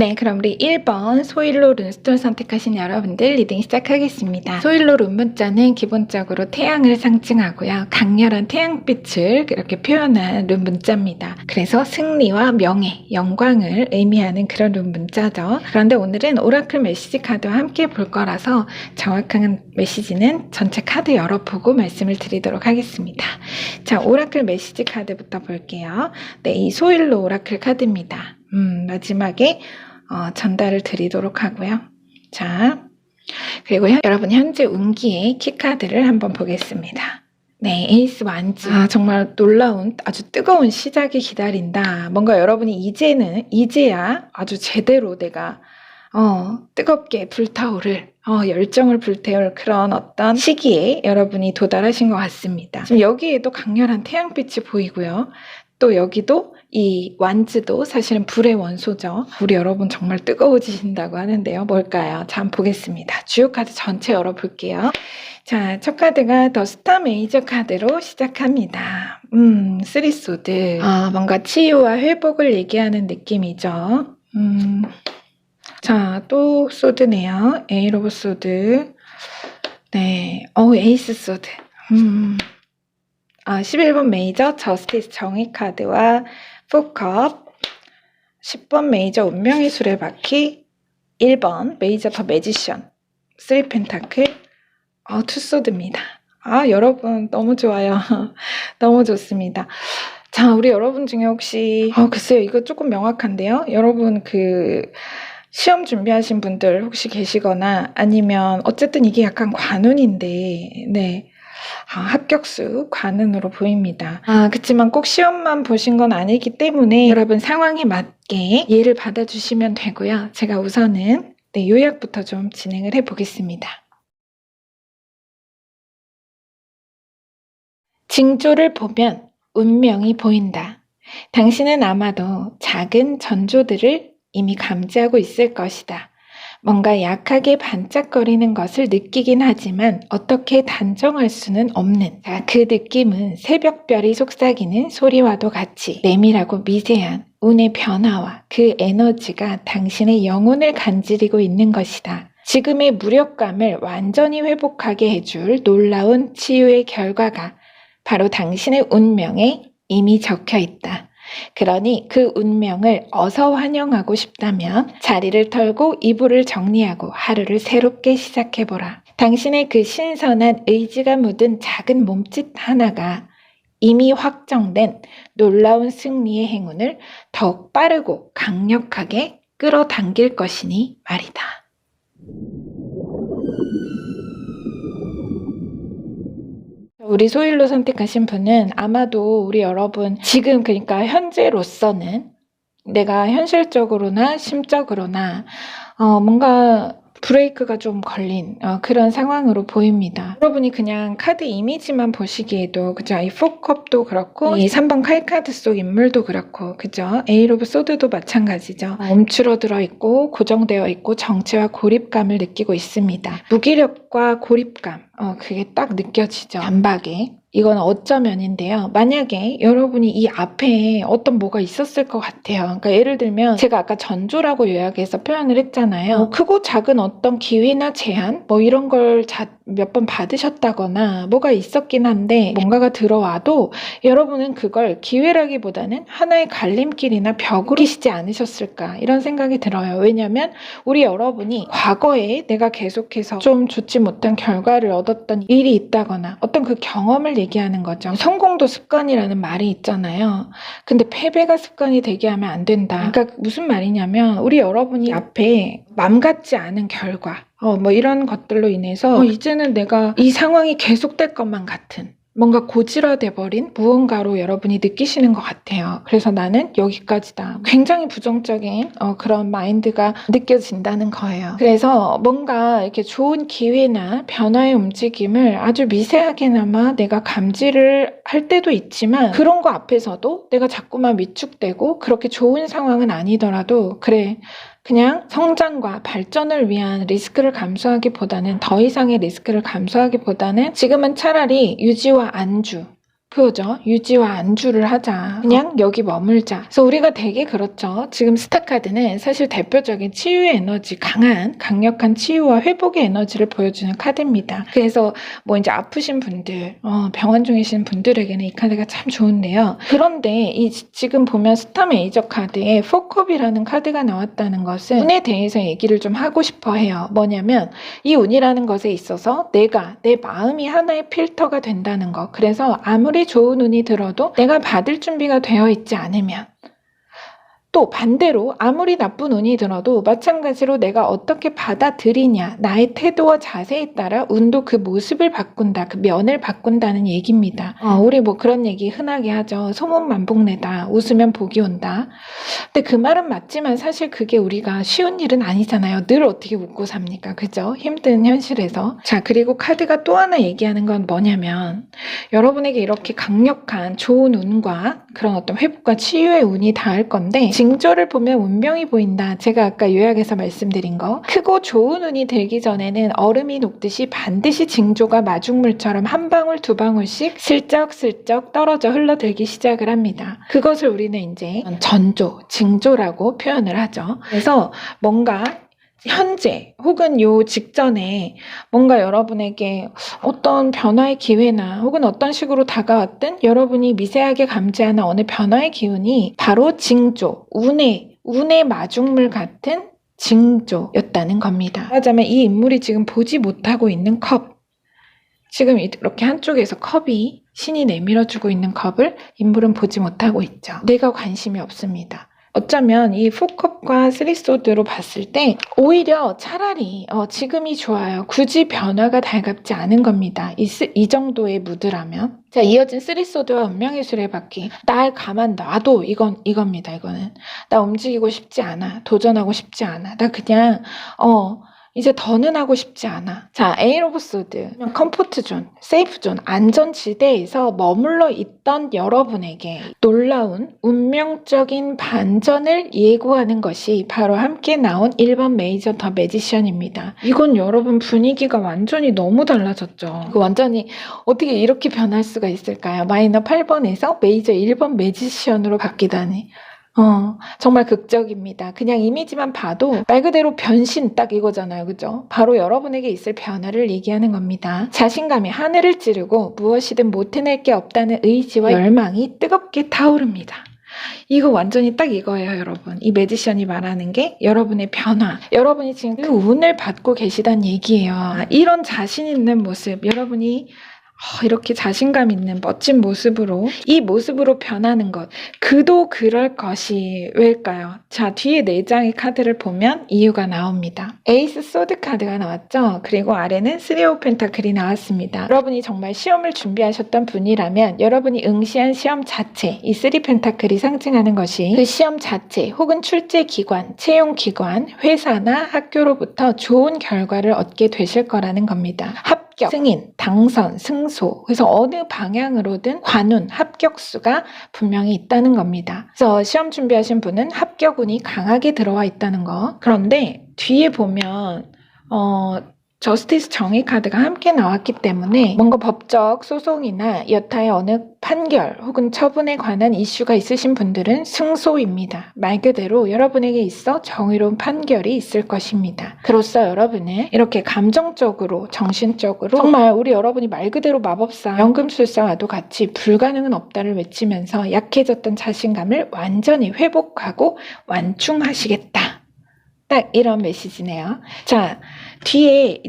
네, 그럼 우리 1번 소일로 룬스톤 선택하신 여러분들 리딩 시작하겠습니다. 소일로 룬 문자는 기본적으로 태양을 상징하고요. 강렬한 태양빛을 이렇게 표현한 룬 문자입니다. 그래서 승리와 명예, 영광을 의미하는 그런 룬 문자죠. 그런데 오늘은 오라클 메시지 카드와 함께 볼 거라서 정확한 메시지는 전체 카드 열어보고 말씀을 드리도록 하겠습니다. 자, 오라클 메시지 카드부터 볼게요. 네, 이 소일로 오라클 카드입니다. 마지막에 전달을 드리도록 하고요. 자, 그리고 여러분 현재 운기의 키카드를 한번 보겠습니다. 네, 에이스 완즈. 정말 놀라운 아주 뜨거운 시작이 기다린다. 뭔가 여러분이 이제야 아주 제대로 내가 뜨겁게 불타오를 열정을 불태울 그런 어떤 시기에 여러분이 도달하신 것 같습니다. 지금 여기에도 강렬한 태양빛이 보이고요. 또 여기도 이 완즈도 사실은 불의 원소죠. 우리 여러분 정말 뜨거워지신다고 하는데요. 뭘까요? 자, 한번 보겠습니다. 주요 카드 전체 열어볼게요. 자, 첫 카드가 더 스타 메이저 카드로 시작합니다. 쓰리소드. 뭔가 치유와 회복을 얘기하는 느낌이죠. 자, 또 소드네요. 에이스 오브 소드. 네, 에이스 소드. 11번 메이저 저스티스 정의 카드와 포컵, 10번 메이저 운명의 수레바퀴, 1번 메이저 더 매지션, 3 펜타클, 투소드입니다. 여러분 너무 좋아요. 너무 좋습니다. 자, 우리 여러분 중에 혹시 글쎄요, 이거 조금 명확한데요. 여러분 시험 준비하신 분들 혹시 계시거나 아니면 어쨌든 이게 약간 관운인데 네. 합격수 관운으로 보입니다. 그치만 꼭 시험만 보신 건 아니기 때문에 여러분 상황에 맞게 이해를 받아주시면 되고요. 제가 우선은 요약부터 좀 진행을 해보겠습니다. 징조를 보면 운명이 보인다. 당신은 아마도 작은 전조들을 이미 감지하고 있을 것이다. 뭔가 약하게 반짝거리는 것을 느끼긴 하지만 어떻게 단정할 수는 없는 그 느낌은 새벽별이 속삭이는 소리와도 같이 내밀하고 미세한 운의 변화와 그 에너지가 당신의 영혼을 간지리고 있는 것이다. 지금의 무력감을 완전히 회복하게 해줄 놀라운 치유의 결과가 바로 당신의 운명에 이미 적혀 있다. 그러니 그 운명을 어서 환영하고 싶다면 자리를 털고 이불을 정리하고 하루를 새롭게 시작해보라. 당신의 그 신선한 의지가 묻은 작은 몸짓 하나가 이미 확정된 놀라운 승리의 행운을 더욱 빠르고 강력하게 끌어당길 것이니 말이다. 우리 소일로 선택하신 분은 아마도 우리 여러분 지금 그러니까 현재로서는 내가 현실적으로나 심적으로나 뭔가 브레이크가 좀 걸린 그런 상황으로 보입니다. 여러분이 그냥 카드 이미지만 보시기에도 그죠? 이 포컵도 그렇고 이 3번 칼카드 속 인물도 그렇고 그죠? 에이스 오브 소드도 마찬가지죠. 움츠러들어 있고 고정되어 있고 정체와 고립감을 느끼고 있습니다. 무기력과 고립감 그게 딱 느껴지죠. 단박에. 이건 어쩌면인데요. 만약에 여러분이 이 앞에 어떤 뭐가 있었을 것 같아요. 그러니까 예를 들면 제가 아까 전조라고 요약해서 표현을 했잖아요. 크고 작은 어떤 기회나 제한 이런 걸 몇 번 받으셨다거나 뭐가 있었긴 한데 뭔가가 들어와도 여러분은 그걸 기회라기보다는 하나의 갈림길이나 벽으로 끼시지 않으셨을까 이런 생각이 들어요. 왜냐하면 우리 여러분이 과거에 내가 계속해서 좀 좋지 못한 결과를 얻었던 일이 있다거나 어떤 그 경험을 얘기하는 거죠. 성공도 습관이라는 말이 있잖아요. 근데 패배가 습관이 되게 하면 안 된다. 그러니까 무슨 말이냐면 우리 여러분이 앞에 맘 같지 않은 결과 이런 것들로 인해서 이제는 내가 이 상황이 계속될 것만 같은 뭔가 고질화돼 버린 무언가로 여러분이 느끼시는 것 같아요. 그래서 나는 여기까지다. 굉장히 부정적인 그런 마인드가 느껴진다는 거예요. 그래서 뭔가 이렇게 좋은 기회나 변화의 움직임을 아주 미세하게나마 내가 감지를 할 때도 있지만 그런 거 앞에서도 내가 자꾸만 위축되고 그렇게 좋은 상황은 아니더라도 그래 그냥 성장과 발전을 위한 리스크를 감수하기보다는 더 이상의 리스크를 감수하기보다는 지금은 차라리 유지와 안주 그거죠. 유지와 안주를 하자. 그냥 여기 머물자. 그래서 우리가 되게 그렇죠. 지금 스타카드는 사실 대표적인 치유의 에너지, 강력한 치유와 회복의 에너지를 보여주는 카드입니다. 그래서 뭐 이제 아프신 분들, 병원 중에 계신 분들에게는 이 카드가 참 좋은데요. 그런데 지금 보면 스타 메이저 카드에 4컵이라는 카드가 나왔다는 것은 운에 대해서 얘기를 좀 하고 싶어 해요. 뭐냐면 이 운이라는 것에 있어서 내 마음이 하나의 필터가 된다는 것. 그래서 아무리 좋은 운이 들어도 내가 받을 준비가 되어 있지 않으면, 또 반대로 아무리 나쁜 운이 들어도 마찬가지로 내가 어떻게 받아들이냐, 나의 태도와 자세에 따라 운도 그 모습을 바꾼다, 그 면을 바꾼다는 얘기입니다. 우리 뭐 그런 얘기 흔하게 하죠. 소문만복내다, 웃으면 복이 온다. 근데 그 말은 맞지만 사실 그게 우리가 쉬운 일은 아니잖아요. 늘 어떻게 웃고 삽니까? 그죠? 힘든 현실에서. 자, 그리고 카드가 또 하나 얘기하는 건 뭐냐면, 여러분에게 이렇게 강력한 좋은 운과 그런 어떤 회복과 치유의 운이 닿을 건데, 징조를 보면 운명이 보인다. 제가 아까 요약해서 말씀드린 거. 크고 좋은 운이 들기 전에는 얼음이 녹듯이 반드시 징조가 마중물처럼 한 방울 두 방울씩 슬쩍슬쩍 떨어져 흘러들기 시작을 합니다. 그것을 우리는 이제 전조, 징조라고 표현을 하죠. 그래서 뭔가 현재 혹은 요 직전에 뭔가 여러분에게 어떤 변화의 기회나 혹은 어떤 식으로 다가왔든 여러분이 미세하게 감지하는 어느 변화의 기운이 바로 징조, 운의 마중물 같은 징조였다는 겁니다. 말하자면 이 인물이 지금 보지 못하고 있는 컵, 지금 이렇게 한쪽에서 컵이 신이 내밀어주고 있는 컵을 인물은 보지 못하고 있죠. 내가 관심이 없습니다. 어쩌면 이 4컵과 3소드로 봤을 때 오히려 차라리 지금이 좋아요. 굳이 변화가 달갑지 않은 겁니다. 이 정도의 무드라면. 자, 이어진 3소드와 운명의 수레바퀴. 날 가만 놔도 이겁니다. 이거는 나 움직이고 싶지 않아. 도전하고 싶지 않아. 나 그냥 이제 더는 하고 싶지 않아. 자, 에잇 오브 소드, 컴포트 존, 세이프 존, 안전지대에서 머물러 있던 여러분에게 놀라운 운명적인 반전을 예고하는 것이 바로 함께 나온 1번 메이저 더 매지션입니다. 이건 여러분 분위기가 완전히 너무 달라졌죠. 완전히 어떻게 이렇게 변할 수가 있을까요? 마이너 8번에서 메이저 1번 매지션으로 바뀌다니. 정말 극적입니다. 그냥 이미지만 봐도 말 그대로 변신 딱 이거잖아요. 그죠? 바로 여러분에게 있을 변화를 얘기하는 겁니다. 자신감이 하늘을 찌르고 무엇이든 못 해낼 게 없다는 의지와 열망이 뜨겁게 타오릅니다. 이거 완전히 딱 이거예요, 여러분. 이 매지션이 말하는 게 여러분의 변화. 여러분이 지금 그 운을 받고 계시단 얘기예요. 이런 자신 있는 모습, 여러분이 이렇게 자신감 있는 멋진 모습으로 이 모습으로 변하는 것, 그도 그럴 것이 왜일까요? 자, 뒤에 4장의 카드를 보면 이유가 나옵니다. 에이스 소드 카드가 나왔죠. 그리고 아래는 3 오브 펜타클이 나왔습니다. 여러분이 정말 시험을 준비하셨던 분이라면 여러분이 응시한 시험 자체, 이 3 펜타클이 상징하는 것이 그 시험 자체 혹은 출제 기관, 채용 기관, 회사나 학교로부터 좋은 결과를 얻게 되실 거라는 겁니다. 합격, 승인, 당선, 승소. 그래서 어느 방향으로든 관운, 합격수가 분명히 있다는 겁니다. 그래서 시험 준비하신 분은 합격운이 강하게 들어와 있다는 거. 그런데 뒤에 보면 저스티스 정의 카드가 함께 나왔기 때문에 뭔가 법적 소송이나 여타의 어느 판결 혹은 처분에 관한 이슈가 있으신 분들은 승소입니다. 말 그대로 여러분에게 있어 정의로운 판결이 있을 것입니다. 그로써 여러분은 이렇게 감정적으로, 정신적으로 정말 우리 여러분이 말 그대로 마법사, 연금술사와도 같이 불가능은 없다를 외치면서 약해졌던 자신감을 완전히 회복하고 완충하시겠다. 딱 이런 메시지네요. 자, 뒤에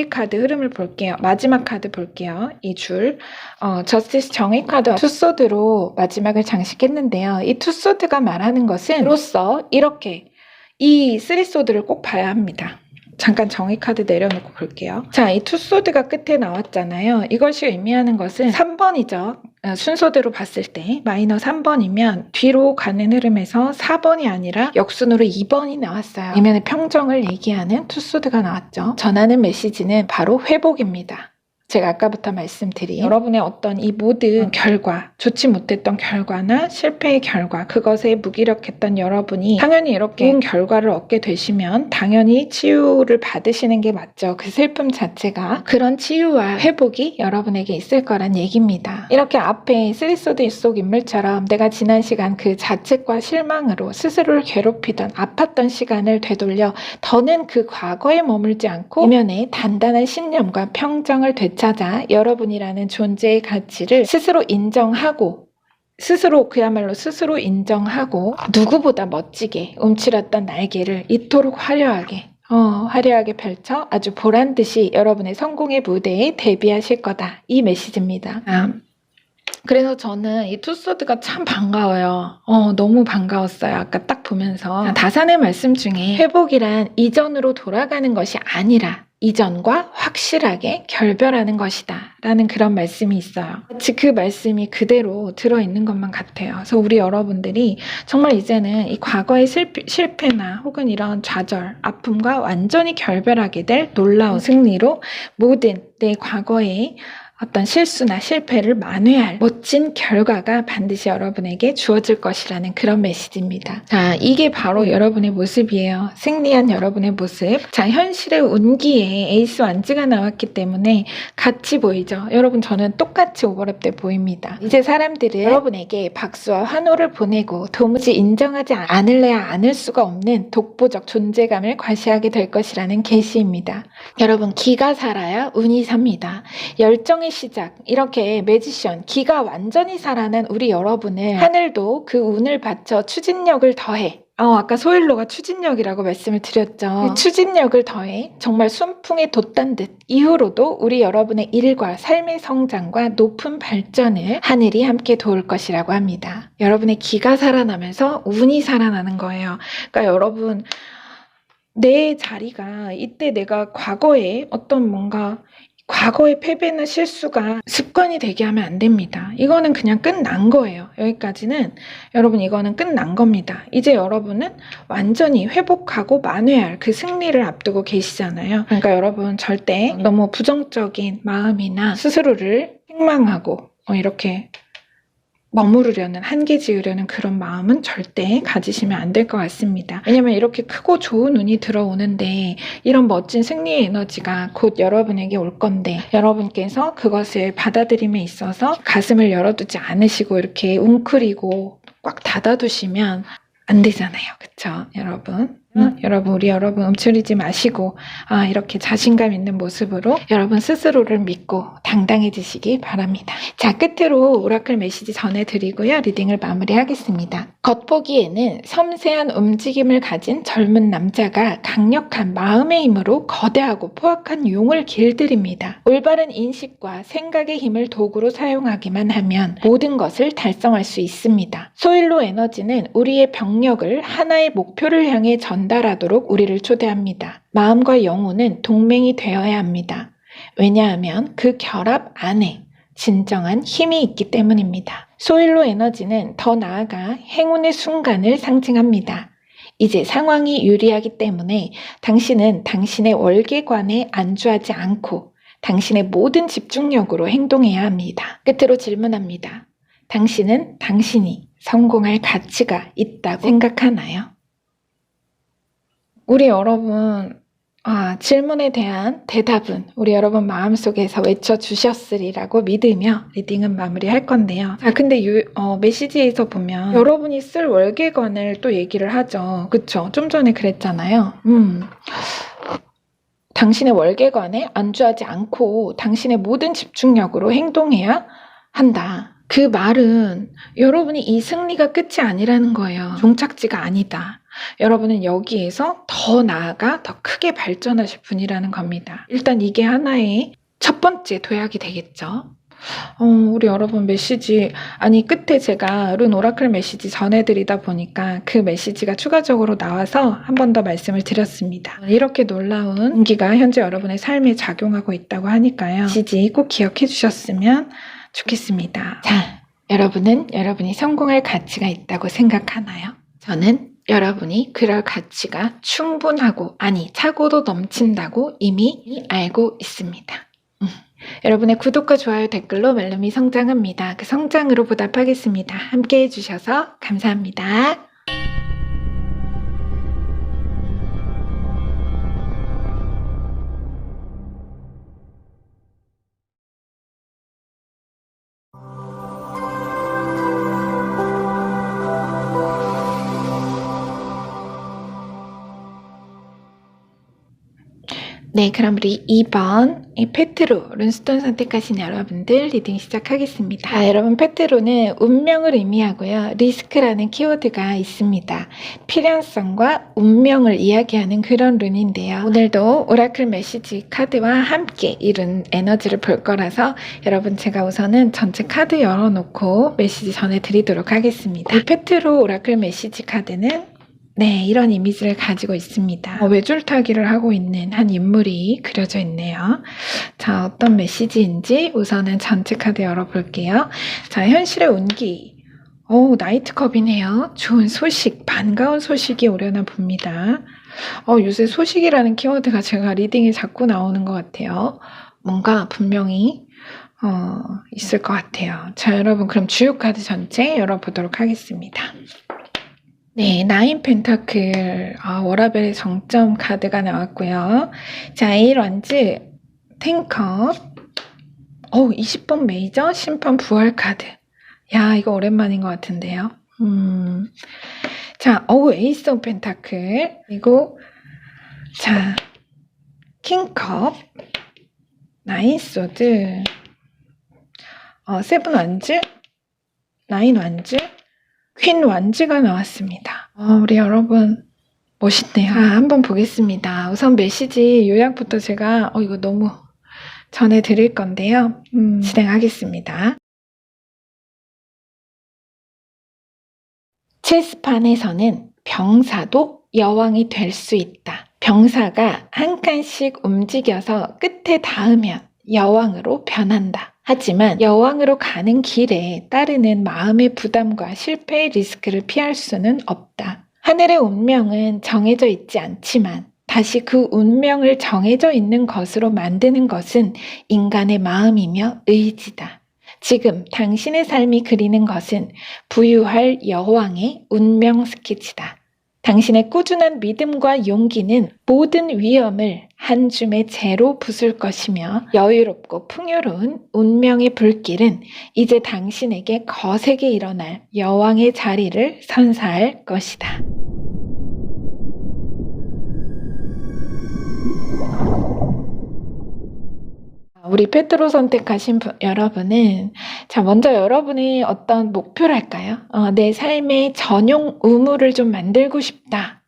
카드 흐름을 볼게요. 마지막 카드 볼게요. 이 줄. 저스티스 정의 카드와 투소드로 마지막을 장식했는데요. 이 투소드가 말하는 것은 로서 이렇게 이 3소드를 꼭 봐야 합니다. 잠깐 정의 카드 내려놓고 볼게요. 자, 이 투소드가 끝에 나왔잖아요. 이것이 의미하는 것은 3번이죠. 순서대로 봤을 때 마이너 3번이면 뒤로 가는 흐름에서 4번이 아니라 역순으로 2번이 나왔어요. 이면의 평정을 얘기하는 투소드가 나왔죠. 전하는 메시지는 바로 회복입니다. 제가 아까부터 말씀드린 여러분의 어떤 이 모든 결과, 좋지 못했던 결과나 실패의 결과, 그것에 무기력했던 여러분이 당연히 이렇게 좋은 결과를 얻게 되시면 당연히 치유를 받으시는 게 맞죠. 그 슬픔 자체가 그런 치유와 회복이 여러분에게 있을 거란 얘기입니다. 이렇게 앞에 쓰리소드 속 인물처럼 내가 지난 시간 그 자책과 실망으로 스스로를 괴롭히던 아팠던 시간을 되돌려 더는 그 과거에 머물지 않고 이면에 단단한 신념과 평정을 되찾아 여러분이라는 존재의 가치를 스스로 인정하고 그야말로 스스로 인정하고 누구보다 멋지게 움츠렸던 날개를 이토록 화려하게 펼쳐 아주 보란듯이 여러분의 성공의 무대에 데뷔하실 거다. 이 메시지입니다. 그래서 저는 이 투소드가 참 반가워요. 너무 반가웠어요. 아까 딱 보면서. 다산의 말씀 중에 회복이란 이전으로 돌아가는 것이 아니라 이전과 확실하게 결별하는 것이다 라는 그런 말씀이 있어요. 마치 그 말씀이 그대로 들어있는 것만 같아요. 그래서 우리 여러분들이 정말 이제는 이 과거의 실패나 혹은 이런 좌절, 아픔과 완전히 결별하게 될 놀라운 승리로 모든 내 과거의 어떤 실수나 실패를 만회할 멋진 결과가 반드시 여러분에게 주어질 것이라는 그런 메시지입니다. 자, 이게 바로 여러분의 모습이에요. 승리한 여러분의 모습. 자, 현실의 운기에 에이스 완즈가 나왔기 때문에 같이 보이죠. 여러분, 저는 똑같이 오버랩돼 보입니다. 이제 사람들은 여러분에게 박수와 환호를 보내고 도무지 인정하지 않을래야 않을 수가 없는 독보적 존재감을 과시하게 될 것이라는 계시입니다. 여러분, 기가 살아야 운이 삽니다. 열정의 시작, 이렇게 매지션, 기가 완전히 살아난 우리 여러분을 하늘도 그 운을 바쳐 추진력을 더해. 아까 소일로가 추진력이라고 말씀을 드렸죠. 그 추진력을 더해 정말 순풍에 돛단 듯 이후로도 우리 여러분의 일과 삶의 성장과 높은 발전을 하늘이 함께 도울 것이라고 합니다. 여러분의 기가 살아나면서 운이 살아나는 거예요. 그러니까 여러분, 내 자리가 이때 내가 과거에 어떤 뭔가 과거의 패배나 실수가 습관이 되게 하면 안 됩니다. 이거는 그냥 끝난 거예요. 여기까지는 여러분 이거는 끝난 겁니다. 이제 여러분은 완전히 회복하고 만회할 그 승리를 앞두고 계시잖아요. 그러니까 여러분 절대 너무 부정적인 마음이나 스스로를 책망하고 이렇게 머무르려는, 한계 지으려는 그런 마음은 절대 가지시면 안 될 것 같습니다. 왜냐면 이렇게 크고 좋은 운이 들어오는데 이런 멋진 승리의 에너지가 곧 여러분에게 올 건데 여러분께서 그것을 받아들임에 있어서 가슴을 열어두지 않으시고 이렇게 웅크리고 꽉 닫아두시면 안 되잖아요. 그쵸? 여러분? 우리 여러분 움츠리지 마시고 이렇게 자신감 있는 모습으로 여러분 스스로를 믿고 당당해지시기 바랍니다. 자, 끝으로 오라클 메시지 전해드리고요. 리딩을 마무리하겠습니다. 겉보기에는 섬세한 움직임을 가진 젊은 남자가 강력한 마음의 힘으로 거대하고 포악한 용을 길들입니다. 올바른 인식과 생각의 힘을 도구로 사용하기만 하면 모든 것을 달성할 수 있습니다. 소일로 에너지는 우리의 병력을 하나의 목표를 향해 전달하도록 우리를 초대합니다. 마음과 영혼은 동맹이 되어야 합니다. 왜냐하면 그 결합 안에 진정한 힘이 있기 때문입니다. 소일로 에너지는 더 나아가 행운의 순간을 상징합니다. 이제 상황이 유리하기 때문에 당신은 당신의 월계관에 안주하지 않고 당신의 모든 집중력으로 행동해야 합니다. 끝으로 질문합니다. 당신은 당신이 성공할 가치가 있다고 생각하나요? 우리 여러분, 질문에 대한 대답은 우리 여러분 마음속에서 외쳐주셨으리라고 믿으며 리딩은 마무리할 건데요. 근데 메시지에서 보면 여러분이 쓸 월계관을 또 얘기를 하죠. 그쵸? 좀 전에 그랬잖아요. 당신의 월계관에 안주하지 않고 당신의 모든 집중력으로 행동해야 한다. 그 말은 여러분이 이 승리가 끝이 아니라는 거예요. 종착지가 아니다. 여러분은 여기에서 더 나아가 더 크게 발전하실 분이라는 겁니다. 일단 이게 하나의 첫 번째 도약이 되겠죠. 우리 여러분 메시지, 끝에 제가 룬 오라클 메시지 전해드리다 보니까 그 메시지가 추가적으로 나와서 한 번 더 말씀을 드렸습니다. 이렇게 놀라운 운기가 현재 여러분의 삶에 작용하고 있다고 하니까요. 메시지 꼭 기억해 주셨으면 좋겠습니다. 자, 여러분은 여러분이 성공할 가치가 있다고 생각하나요? 저는 여러분이 그럴 가치가 충분하고 차고도 넘친다고 이미 알고 있습니다. 여러분의 구독과 좋아요, 댓글로 말룸이 성장합니다. 그 성장으로 보답하겠습니다. 함께 해주셔서 감사합니다. 네, 그럼 우리 2번 페트로 룬스톤 선택하신 여러분들 리딩 시작하겠습니다. 여러분, 페트로는 운명을 의미하고요. 리스크라는 키워드가 있습니다. 필연성과 운명을 이야기하는 그런 룬인데요. 오늘도 오라클 메시지 카드와 함께 이 룬 에너지를 볼 거라서 여러분, 제가 우선은 전체 카드 열어놓고 메시지 전해드리도록 하겠습니다. 이 페트로 오라클 메시지 카드는 이런 이미지를 가지고 있습니다. 외줄타기를 하고 있는 한 인물이 그려져 있네요. 자, 어떤 메시지인지 우선은 전체 카드 열어볼게요. 자, 현실의 운기. 나이트컵이네요. 좋은 소식, 반가운 소식이 오려나 봅니다. 요새 소식이라는 키워드가 제가 리딩에 자꾸 나오는 것 같아요. 뭔가 분명히 있을 것 같아요. 자, 여러분, 그럼 주요 카드 전체 열어보도록 하겠습니다. 네, 나인 펜타클, 워라벨의 정점 카드가 나왔고요. 자, 에일 완즈, 탱컵, 20번 메이저, 심판 부활 카드. 야, 이거 오랜만인 것 같은데요. 자, 에이스 오브 펜타클, 그리고, 자, 킹컵, 나인 소드, 세븐 완즈, 나인 완즈, 퀸 완즈가 나왔습니다. 우리 여러분 멋있네요. 한번 보겠습니다. 우선 메시지 요약부터 제가 이거 너무 전해드릴 건데요. 진행하겠습니다. 체스판에서는 병사도 여왕이 될 수 있다. 병사가 한 칸씩 움직여서 끝에 닿으면 여왕으로 변한다. 하지만 여왕으로 가는 길에 따르는 마음의 부담과 실패의 리스크를 피할 수는 없다. 하늘의 운명은 정해져 있지 않지만 다시 그 운명을 정해져 있는 것으로 만드는 것은 인간의 마음이며 의지다. 지금 당신의 삶이 그리는 것은 부유할 여왕의 운명 스케치다. 당신의 꾸준한 믿음과 용기는 모든 위험을 한 줌의 재로 부술 것이며 여유롭고 풍요로운 운명의 불길은 이제 당신에게 거세게 일어날 여왕의 자리를 선사할 것이다. 우리 페트로 선택하신 여러분은 먼저 여러분이 어떤 목표랄까요? 내 삶의 전용 의무를 좀 만들고 싶다.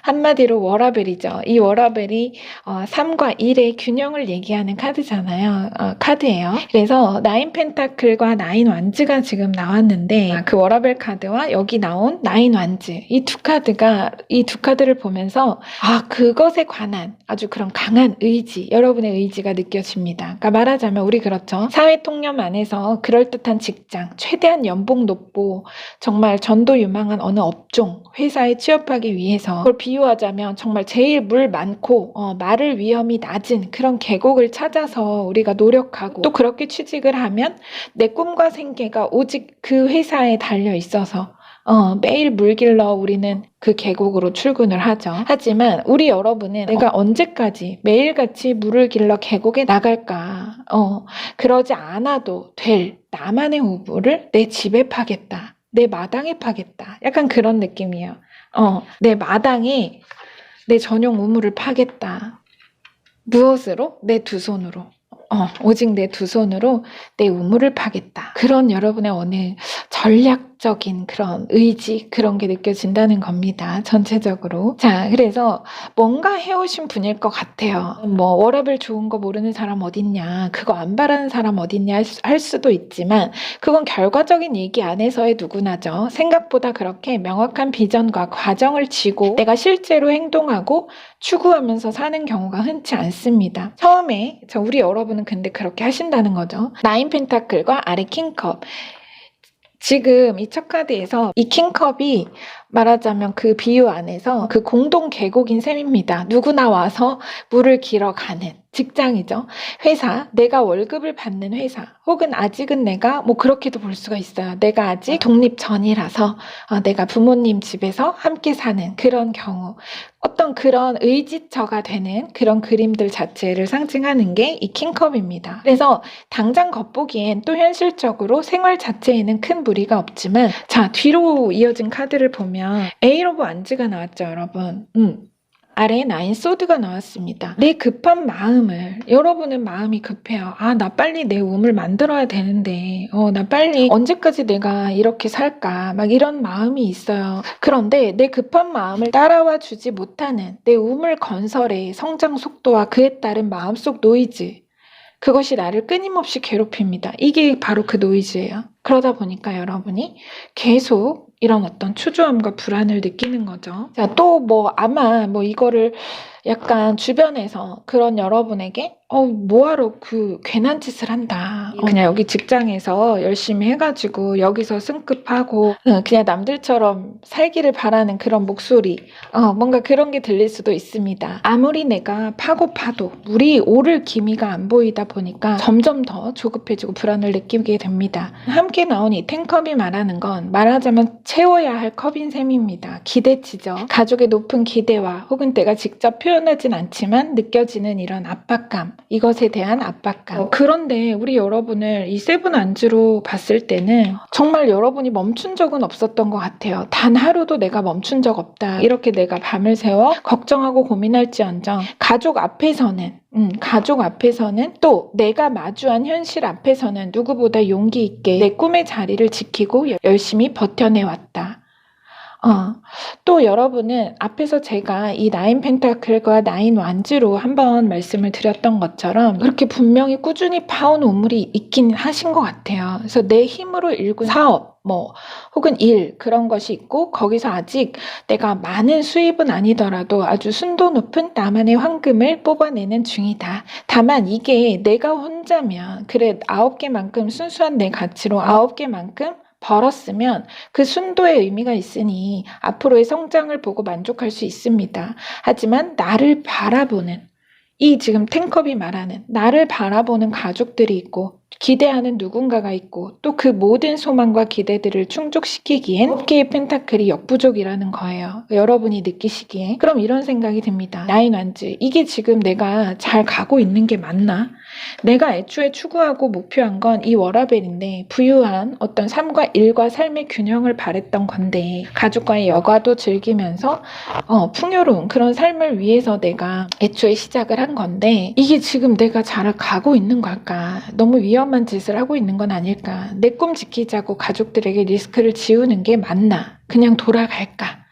한마디로 워라벨이죠. 이 워라벨이 3과 1의 균형을 얘기하는 카드잖아요. 카드예요. 그래서 나인 펜타클과 나인 완즈가 지금 나왔는데 그 워라벨 카드와 여기 나온 나인 완즈 이 두 카드를 보면서 그것에 관한 아주 그런 강한 의지, 여러분의 의지가 느껴집니다. 그러니까 말하자면 우리 그렇죠. 사회 통념 안에서 그럴듯한 직장, 최대한 연봉 높고 정말 전도유망한 어느 업종, 회사에 취업하기 위해서 그걸 비유하자면 정말 제일 물 많고 마를 위험이 낮은 그런 계곡을 찾아서 우리가 노력하고 또 그렇게 취직을 하면 내 꿈과 생계가 오직 그 회사에 달려 있어서 매일 물 길러 우리는 그 계곡으로 출근을 하죠. 하지만 우리 여러분은 내가 언제까지 매일같이 물을 길러 계곡에 나갈까? 그러지 않아도 될 나만의 우물을 내 집에 파겠다. 내 마당에 파겠다. 약간 그런 느낌이에요. 내 마당에 내 전용 우물을 파겠다. 무엇으로? 내 두 손으로. 오직 내 두 손으로 내 우물을 파겠다. 그런 여러분의 어느 전략적인 그런 의지, 그런 게 느껴진다는 겁니다. 전체적으로. 자, 그래서 뭔가 해오신 분일 것 같아요. 워라벨 좋은 거 모르는 사람 어딨냐, 그거 안 바라는 사람 어딨냐 할 수도 있지만 그건 결과적인 얘기 안에서의 누구나죠. 생각보다 그렇게 명확한 비전과 과정을 지고 내가 실제로 행동하고 추구하면서 사는 경우가 흔치 않습니다. 처음에 우리 여러분은 근데 그렇게 하신다는 거죠. 나인 펜타클과 아래 킹컵. 지금 이 첫 카드에서 이 킹컵이 말하자면 그 비유 안에서 그 공동 계곡인 셈입니다. 누구나 와서 물을 길어 가는 직장이죠. 회사, 내가 월급을 받는 회사, 혹은 아직은 내가 뭐 그렇게도 볼 수가 있어요. 내가 아직 독립 전이라서 내가 부모님 집에서 함께 사는 그런 경우, 어떤 그런 의지처가 되는 그런 그림들 자체를 상징하는 게 이 킹컵입니다. 그래서 당장 겉보기엔 또 현실적으로 생활 자체에는 큰 무리가 없지만, 자, 뒤로 이어진 카드를 보면 에이러 오브 안즈가 나왔죠, 여러분. 아래에 나인 소드가 나왔습니다. 내 급한 마음을, 여러분은 마음이 급해요. 나 빨리 내 운을 만들어야 되는데 나 빨리 언제까지 내가 이렇게 살까, 막 이런 마음이 있어요. 그런데 내 급한 마음을 따라와 주지 못하는 내 우물 건설의 성장 속도와 그에 따른 마음속 노이즈, 그것이 나를 끊임없이 괴롭힙니다. 이게 바로 그 노이즈예요. 그러다 보니까 여러분이 계속 이런 어떤 초조함과 불안을 느끼는 거죠. 자, 또 아마 이거를 약간 주변에서 그런 여러분에게 뭐하러 그 괜한 짓을 한다. 그냥 여기 직장에서 열심히 해가지고 여기서 승급하고 그냥 남들처럼 살기를 바라는 그런 목소리, 뭔가 그런 게 들릴 수도 있습니다. 아무리 내가 파고 파도 물이 오를 기미가 안 보이다 보니까 점점 더 조급해지고 불안을 느끼게 됩니다. 함께 나온 이 탱컵이 말하는 건 말하자면 채워야 할 컵인 셈입니다. 기대치죠. 가족의 높은 기대와 혹은 내가 직접 표현하진 않지만 느껴지는 이런 압박감, 이것에 대한 압박감. 그런데 우리 여러분을 이 세븐 안주로 봤을 때는 정말 여러분이 멈춘 적은 없었던 것 같아요. 단 하루도 내가 멈춘 적 없다. 이렇게 내가 밤을 새워 걱정하고 고민할지언정 가족 앞에서는 또 내가 마주한 현실 앞에서는 누구보다 용기 있게 내 꿈의 자리를 지키고 열심히 버텨내왔다. 또 여러분은 앞에서 제가 이 나인 펜타클과 나인 완즈로 한번 말씀을 드렸던 것처럼 그렇게 분명히 꾸준히 파온 우물이 있긴 하신 것 같아요. 그래서 내 힘으로 일군 사업, 혹은 일, 그런 것이 있고 거기서 아직 내가 많은 수입은 아니더라도 아주 순도 높은 나만의 황금을 뽑아내는 중이다. 다만 이게 내가 혼자면 그래 9개만큼 순수한 내 가치로 9개만큼 벌었으면 그 순도의 의미가 있으니 앞으로의 성장을 보고 만족할 수 있습니다. 하지만 나를 바라보는, 이 지금 탱컵이 말하는 나를 바라보는 가족들이 있고 기대하는 누군가가 있고 또 그 모든 소망과 기대들을 충족시키기엔 9개의 펜타클이 역부족이라는 거예요. 여러분이 느끼시기에. 그럼 이런 생각이 듭니다. 나인 완즈, 이게 지금 내가 잘 가고 있는 게 맞나? 내가 애초에 추구하고 목표한 건 이 워라벨인데 부유한 어떤 삶과 일과 삶의 균형을 바랬던 건데 가족과의 여가도 즐기면서 풍요로운 그런 삶을 위해서 내가 애초에 시작을 한 건데 이게 지금 내가 잘 가고 있는 걸까? 너무 위험한 짓을 하고 있는 건 아닐까? 내 꿈 지키자고 가족들에게 리스크를 지우는 게 맞나? 그냥 돌아갈까?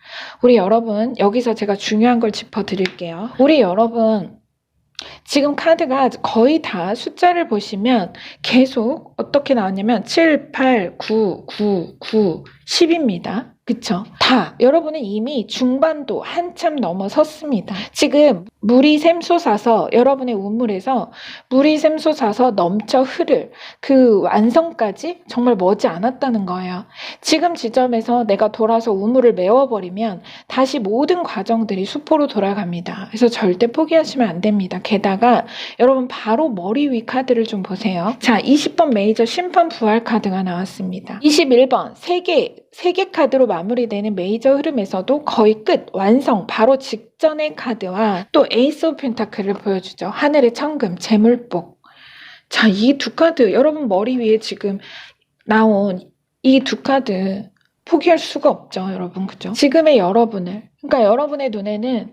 우리 여러분, 여기서 제가 중요한 걸 짚어드릴게요. 우리 여러분, 지금 카드가 거의 다 숫자를 보시면 계속 어떻게 나왔냐면 7, 8, 9, 9, 9, 10입니다. 그쵸? 다 여러분은 이미 중반도 한참 넘어섰습니다. 지금 물이 샘솟아서 여러분의 우물에서 물이 샘솟아서 넘쳐 흐를 그 완성까지 정말 머지 않았다는 거예요. 지금 지점에서 내가 돌아서 우물을 메워버리면 다시 모든 과정들이 수포로 돌아갑니다. 그래서 절대 포기하시면 안 됩니다. 게다가 여러분 바로 머리 위 카드를 좀 보세요. 자, 20번 메이저 심판 부활 카드가 나왔습니다. 21번 3개 카드로 마무리되는 메이저 흐름에서도 거의 끝, 완성, 바로 직전의 카드와 또 에이스 오브 펜타클을 보여주죠. 하늘의 천금, 재물복. 자, 이 두 카드, 여러분 머리 위에 지금 나온 이 두 카드 포기할 수가 없죠, 여러분. 그죠? 지금의 여러분을, 그러니까 여러분의 눈에는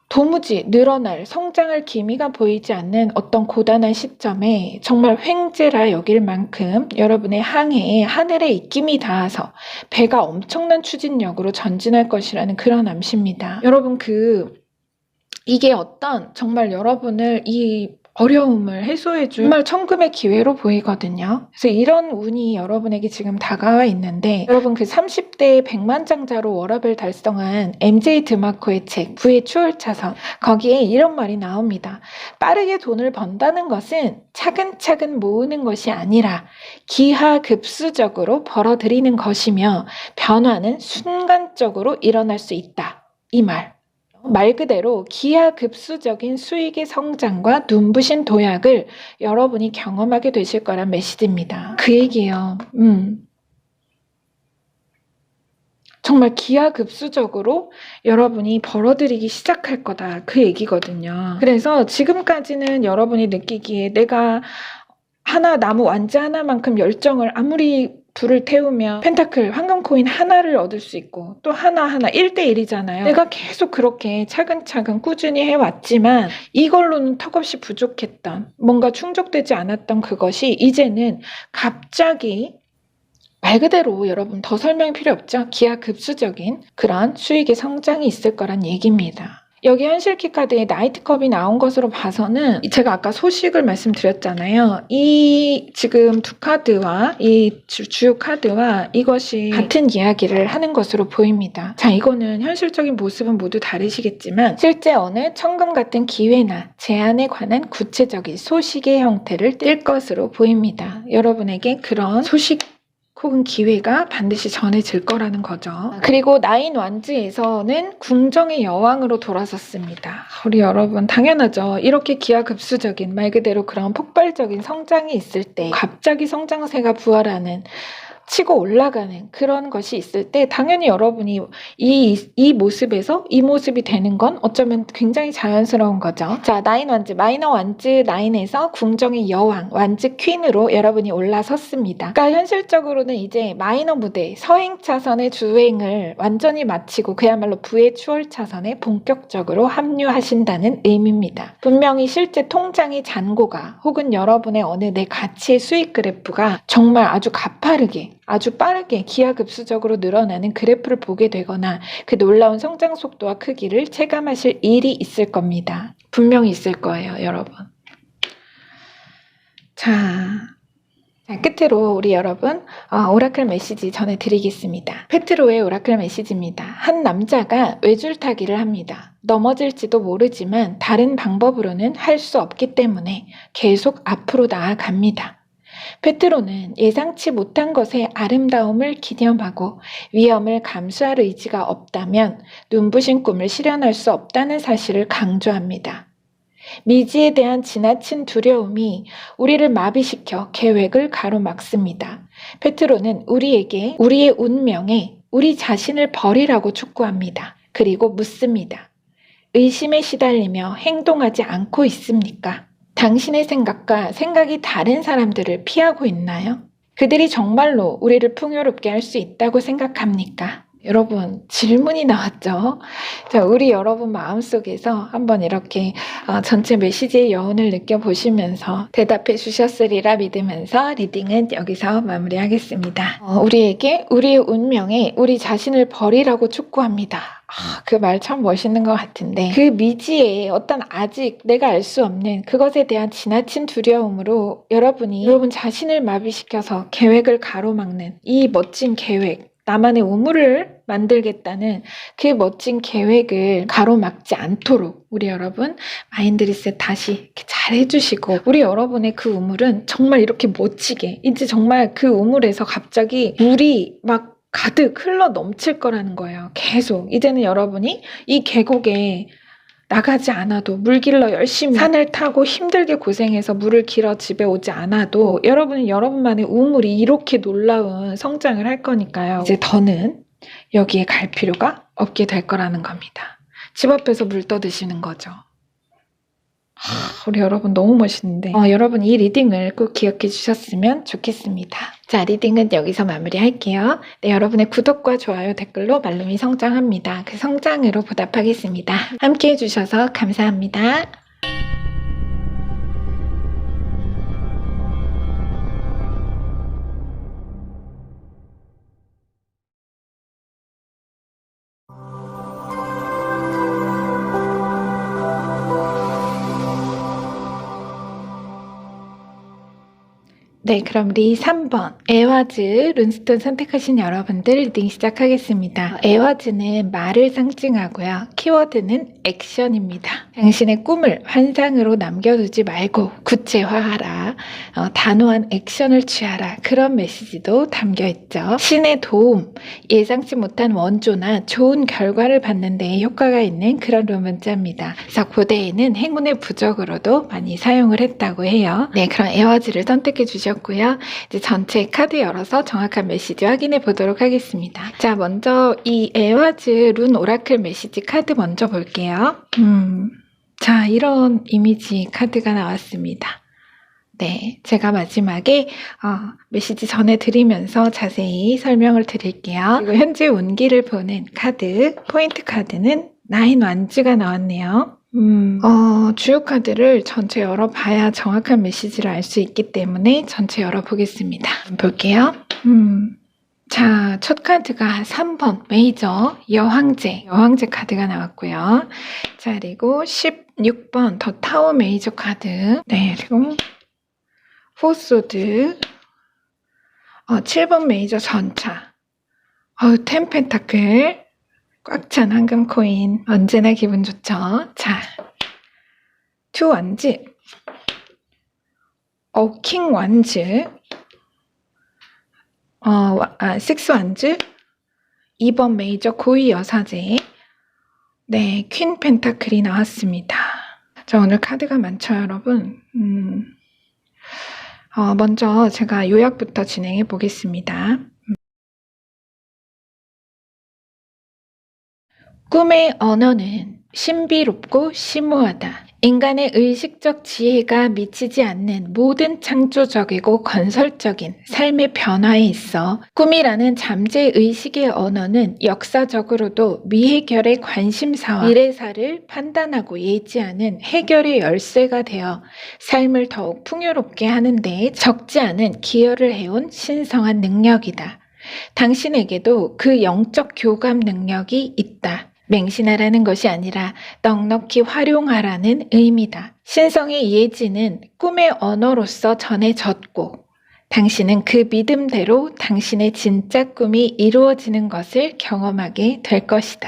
도무지 늘어날, 성장할 기미가 보이지 않는 어떤 고단한 시점에 정말 횡재라 여길 만큼 여러분의 항해에 하늘의 입김이 닿아서 배가 엄청난 추진력으로 전진할 것이라는 그런 암시입니다. 여러분, 이게 어떤 정말 여러분을 이 어려움을 해소해줄 정말 천금의 기회로 보이거든요. 그래서 이런 운이 여러분에게 지금 다가와 있는데, 여러분 그 30대 백만장자로 워라밸 달성한 MJ 드마코의 책 부의 추월차선, 거기에 이런 말이 나옵니다. 빠르게 돈을 번다는 것은 차근차근 모으는 것이 아니라 기하급수적으로 벌어들이는 것이며 변화는 순간적으로 일어날 수 있다. 이 말 그대로 기하급수적인 수익의 성장과 눈부신 도약을 여러분이 경험하게 되실 거란 메시지입니다. 그 얘기예요. 정말 기하급수적으로 여러분이 벌어들이기 시작할 거다. 그 얘기거든요. 그래서 지금까지는 여러분이 느끼기에 내가 나무 완지 하나만큼 열정을 아무리 불을 태우면 펜타클 황금 코인 하나를 얻을 수 있고 또 하나하나 1대1이잖아요. 내가 계속 그렇게 차근차근 꾸준히 해왔지만 이걸로는 턱없이 부족했던, 뭔가 충족되지 않았던 그것이 이제는 갑자기, 말 그대로 여러분 더 설명이 필요 없죠? 기하급수적인 그런 수익의 성장이 있을 거란 얘기입니다. 여기 현실키 카드에 나이트컵이 나온 것으로 봐서는 제가 아까 소식을 말씀드렸잖아요. 이 지금 두 카드와 이 주요 카드와 이것이 같은 이야기를 하는 것으로 보입니다. 자, 이거는 현실적인 모습은 모두 다르시겠지만 실제 어느 천금 같은 기회나 제안에 관한 구체적인 소식의 형태를 띌 것으로 보입니다. 여러분에게 그런 소식 혹은 기회가 반드시 전해질 거라는 거죠. 그리고 나인 완즈에서는 궁정의 여왕으로 돌아섰습니다. 우리 여러분 당연하죠. 이렇게 기하급수적인, 말 그대로 그런 폭발적인 성장이 있을 때 갑자기 성장세가 부활하는, 치고 올라가는 그런 것이 있을 때 당연히 여러분이 이 모습에서 이 모습이 되는 건 어쩌면 굉장히 자연스러운 거죠. 자, 나인 완즈, 마이너 완즈 나인에서 궁정의 여왕, 완즈 퀸으로 여러분이 올라섰습니다. 그러니까 현실적으로는 이제 마이너 무대, 서행 차선의 주행을 완전히 마치고 그야말로 부의 추월 차선에 본격적으로 합류하신다는 의미입니다. 분명히 실제 통장의 잔고가 혹은 여러분의 어느 내 가치의 수익 그래프가 정말 아주 가파르게, 아주 빠르게 기하급수적으로 늘어나는 그래프를 보게 되거나 그 놀라운 성장 속도와 크기를 체감하실 일이 있을 겁니다. 분명히 있을 거예요, 여러분. 자, 끝으로 우리 여러분 오라클 메시지 전해드리겠습니다. 페트로의 오라클 메시지입니다. 한 남자가 외줄타기를 합니다. 넘어질지도 모르지만 다른 방법으로는 할 수 없기 때문에 계속 앞으로 나아갑니다. 페트로는 예상치 못한 것의 아름다움을 기념하고 위험을 감수할 의지가 없다면 눈부신 꿈을 실현할 수 없다는 사실을 강조합니다. 미지에 대한 지나친 두려움이 우리를 마비시켜 계획을 가로막습니다. 페트로는 우리에게 우리의 운명에 우리 자신을 버리라고 촉구합니다. 그리고 묻습니다. 의심에 시달리며 행동하지 않고 있습니까? 당신의 생각과 생각이 다른 사람들을 피하고 있나요? 그들이 정말로 우리를 풍요롭게 할 수 있다고 생각합니까? 여러분, 질문이 나왔죠? 자, 우리 여러분 마음속에서 한번 이렇게 전체 메시지의 여운을 느껴보시면서 대답해 주셨으리라 믿으면서 리딩은 여기서 마무리하겠습니다. 우리에게 우리의 운명에 우리 자신을 버리라고 촉구합니다. 그 말 참 멋있는 것 같은데, 그 미지에 어떤 아직 내가 알 수 없는 그것에 대한 지나친 두려움으로 여러분 자신을 마비시켜서 계획을 가로막는 이 멋진 계획, 나만의 우물을 만들겠다는 그 멋진 계획을 가로막지 않도록 우리 여러분 마인드 리셋 다시 이렇게 잘 해주시고, 우리 여러분의 그 우물은 정말 이렇게 멋지게 이제 정말 그 우물에서 갑자기 물이 막 가득 흘러 넘칠 거라는 거예요. 계속 이제는 여러분이 이 계곡에 나가지 않아도, 물길러 열심히 산을 타고 힘들게 고생해서 물을 길어 집에 오지 않아도 여러분은 여러분만의 우물이 이렇게 놀라운 성장을 할 거니까요. 이제 더는 여기에 갈 필요가 없게 될 거라는 겁니다. 집 앞에서 물 떠드시는 거죠. 우리 여러분 너무 멋있는데 여러분 이 리딩을 꼭 기억해 주셨으면 좋겠습니다. 자, 리딩은 여기서 마무리할게요. 네, 여러분의 구독과 좋아요, 댓글로 말룸이 성장합니다. 그 성장으로 보답하겠습니다. 함께 해주셔서 감사합니다. 네, 그럼 우리 3번 에와즈 룬스톤 선택하신 여러분들 리딩 시작하겠습니다. 에와즈는 말을 상징하고요. 키워드는 액션입니다. 당신의 꿈을 환상으로 남겨두지 말고 구체화하라. 단호한 액션을 취하라. 그런 메시지도 담겨있죠. 신의 도움, 예상치 못한 원조나 좋은 결과를 받는 데 효과가 있는 그런 문자입니다. 그래서 고대에는 행운의 부적으로도 많이 사용을 했다고 해요. 네, 그럼 에와즈를 선택해 주셨고요. 이제 전체 카드 열어서 정확한 메시지 확인해 보도록 하겠습니다. 자, 먼저 이 에와즈 룬 오라클 메시지 카드 먼저 볼게요. 자, 이런 이미지 카드가 나왔습니다. 네, 제가 마지막에 메시지 전해드리면서 자세히 설명을 드릴게요. 그리고 현재 운기를 보는 카드, 포인트 카드는 9 완즈가 나왔네요. 주요 카드를 전체 열어봐야 정확한 메시지를 알 수 있기 때문에 전체 열어보겠습니다. 볼게요. 자, 첫 카드가 3번 메이저 여황제 카드가 나왔고요. 자, 그리고 16번 더 타워 메이저 카드. 네, 그리고 포소드 7번 메이저 전차 10 펜타클 꽉 찬 황금 코인 언제나 기분 좋죠. 자, 2 완즈 킹 완즈 6 완즈 2번 메이저 고위 여사제 네, 퀸 펜타클이 나왔습니다. 자, 오늘 카드가 많죠, 여러분. 먼저 제가 요약부터 진행해 보겠습니다. 꿈의 언어는 신비롭고 심오하다. 인간의 의식적 지혜가 미치지 않는 모든 창조적이고 건설적인 삶의 변화에 있어 꿈이라는 잠재의식의 언어는 역사적으로도 미해결의 관심사와 미래사를 판단하고 예지하는 해결의 열쇠가 되어 삶을 더욱 풍요롭게 하는 데 적지 않은 기여를 해온 신성한 능력이다. 당신에게도 그 영적 교감 능력이 있다. 맹신하라는 것이 아니라 넉넉히 활용하라는 의미다. 신성의 예지는 꿈의 언어로서 전해졌고 당신은 그 믿음대로 당신의 진짜 꿈이 이루어지는 것을 경험하게 될 것이다.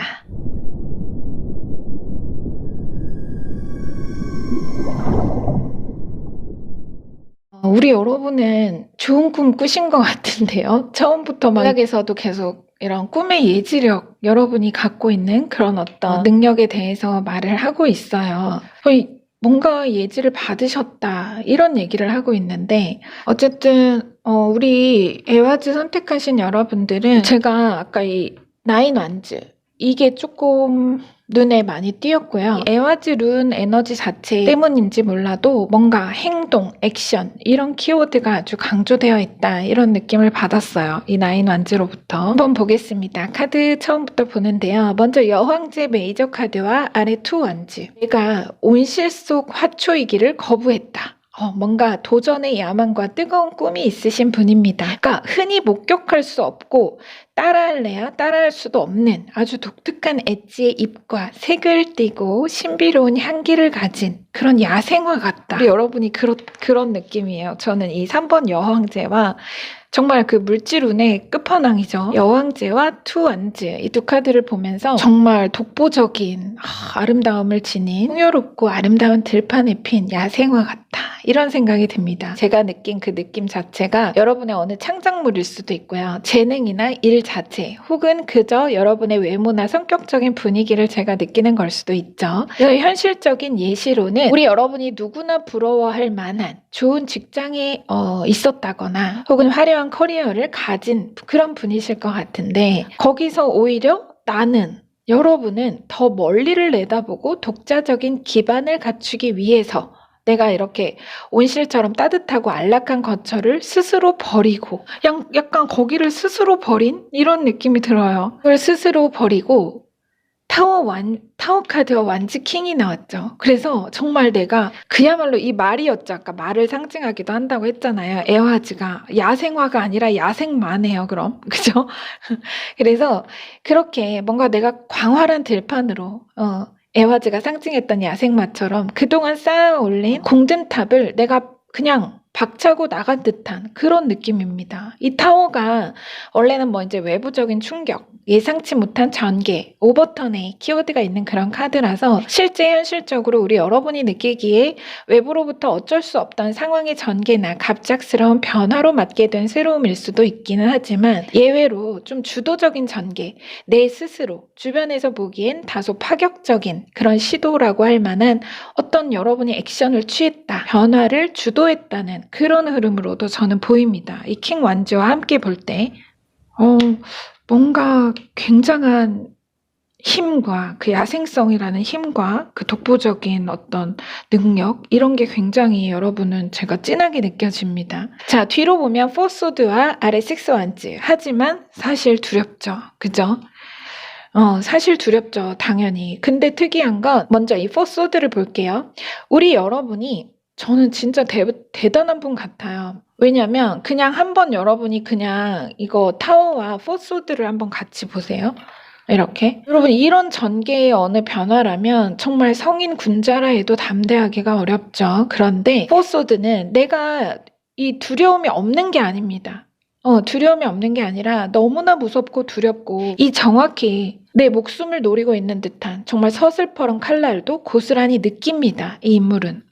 우리 여러분은 좋은 꿈 꾸신 것 같은데요. 처음부터 만약에서도 계속 이런 꿈의 예지력 여러분이 갖고 있는 그런 어떤 능력에 대해서 말을 하고 있어요. 뭔가 예지를 받으셨다 이런 얘기를 하고 있는데 어쨌든 우리 에와즈 선택하신 여러분들은 제가 아까 이 9 완즈 이게 조금 눈에 많이 띄었고요. 에와즈 룬 에너지 자체 때문인지 몰라도 뭔가 행동, 액션 이런 키워드가 아주 강조되어 있다 이런 느낌을 받았어요. 이 9 완즈로부터. 한번 보겠습니다. 카드 처음부터 보는데요. 먼저 여황제 메이저 카드와 아래 2 완즈. 내가 온실 속 화초이기를 거부했다. 뭔가 도전의 야망과 뜨거운 꿈이 있으신 분입니다. 그러니까 흔히 목격할 수 없고 따라할래야 따라할 수도 없는 아주 독특한 엣지의 잎과 색을 띠고 신비로운 향기를 가진 그런 야생화 같다. 우리 여러분이 그런 느낌이에요. 저는 이 3번 여황제와 정말 그 물질운의 끝판왕이죠. 여왕제와 2 완즈 이 두 카드를 보면서 정말 독보적인 아름다움을 지닌 풍요롭고 아름다운 들판에 핀 야생화 같다. 이런 생각이 듭니다. 제가 느낀 그 느낌 자체가 여러분의 어느 창작물일 수도 있고요. 재능이나 일 자체 혹은 그저 여러분의 외모나 성격적인 분위기를 제가 느끼는 걸 수도 있죠. 현실적인 예시로는 우리 여러분이 누구나 부러워할 만한 좋은 직장에 있었다거나 혹은 화려한 커리어를 가진 그런 분이실 것 같은데 거기서 오히려 여러분은 더 멀리를 내다보고 독자적인 기반을 갖추기 위해서 내가 이렇게 온실처럼 따뜻하고 안락한 거처를 스스로 버리고 약간 거기를 스스로 버린 이런 느낌이 들어요. 그걸 스스로 버리고 타워 카드와 완즈 킹이 나왔죠. 그래서 정말 내가 그야말로 이 말이었죠. 아까 말을 상징하기도 한다고 했잖아요. 에와즈가 야생화가 아니라 야생마네요. 그럼 그죠? 그래서 그렇게 뭔가 내가 광활한 들판으로 에와즈가 상징했던 야생마처럼 그동안 쌓아 올린 공든탑을 내가 그냥 박차고 나간 듯한 그런 느낌입니다. 이 타워가 원래는 뭐 이제 외부적인 충격, 예상치 못한 전개, 오버턴의 키워드가 있는 그런 카드라서 실제 현실적으로 우리 여러분이 느끼기에 외부로부터 어쩔 수 없던 상황의 전개나 갑작스러운 변화로 맞게 된 새로움일 수도 있기는 하지만 예외로 좀 주도적인 전개, 내 스스로 주변에서 보기엔 다소 파격적인 그런 시도라고 할 만한 어떤 여러분이 액션을 취했다, 변화를 주도했다는 그런 흐름으로도 저는 보입니다. 이 킹 완즈와 함께 볼 때 뭔가 굉장한 힘과 그 야생성이라는 힘과 그 독보적인 어떤 능력 이런 게 굉장히 여러분은 제가 진하게 느껴집니다. 자, 뒤로 보면 4소드와 아래 6 완즈. 하지만 사실 두렵죠. 그죠? 사실 두렵죠. 당연히. 근데 특이한 건 먼저 이 4소드를 볼게요. 우리 여러분이 저는 진짜 대단한 분 같아요. 왜냐면 그냥 한번 여러분이 그냥 이거 타워와 4소드를 한번 같이 보세요. 이렇게. 여러분 이런 전개의 어느 변화라면 정말 성인 군자라 해도 담대하기가 어렵죠. 그런데 4소드는 내가 이 두려움이 없는 게 아닙니다. 두려움이 없는 게 아니라 너무나 무섭고 두렵고 이 정확히 내 목숨을 노리고 있는 듯한 정말 서슬퍼런 칼날도 고스란히 느낍니다. 이 인물은.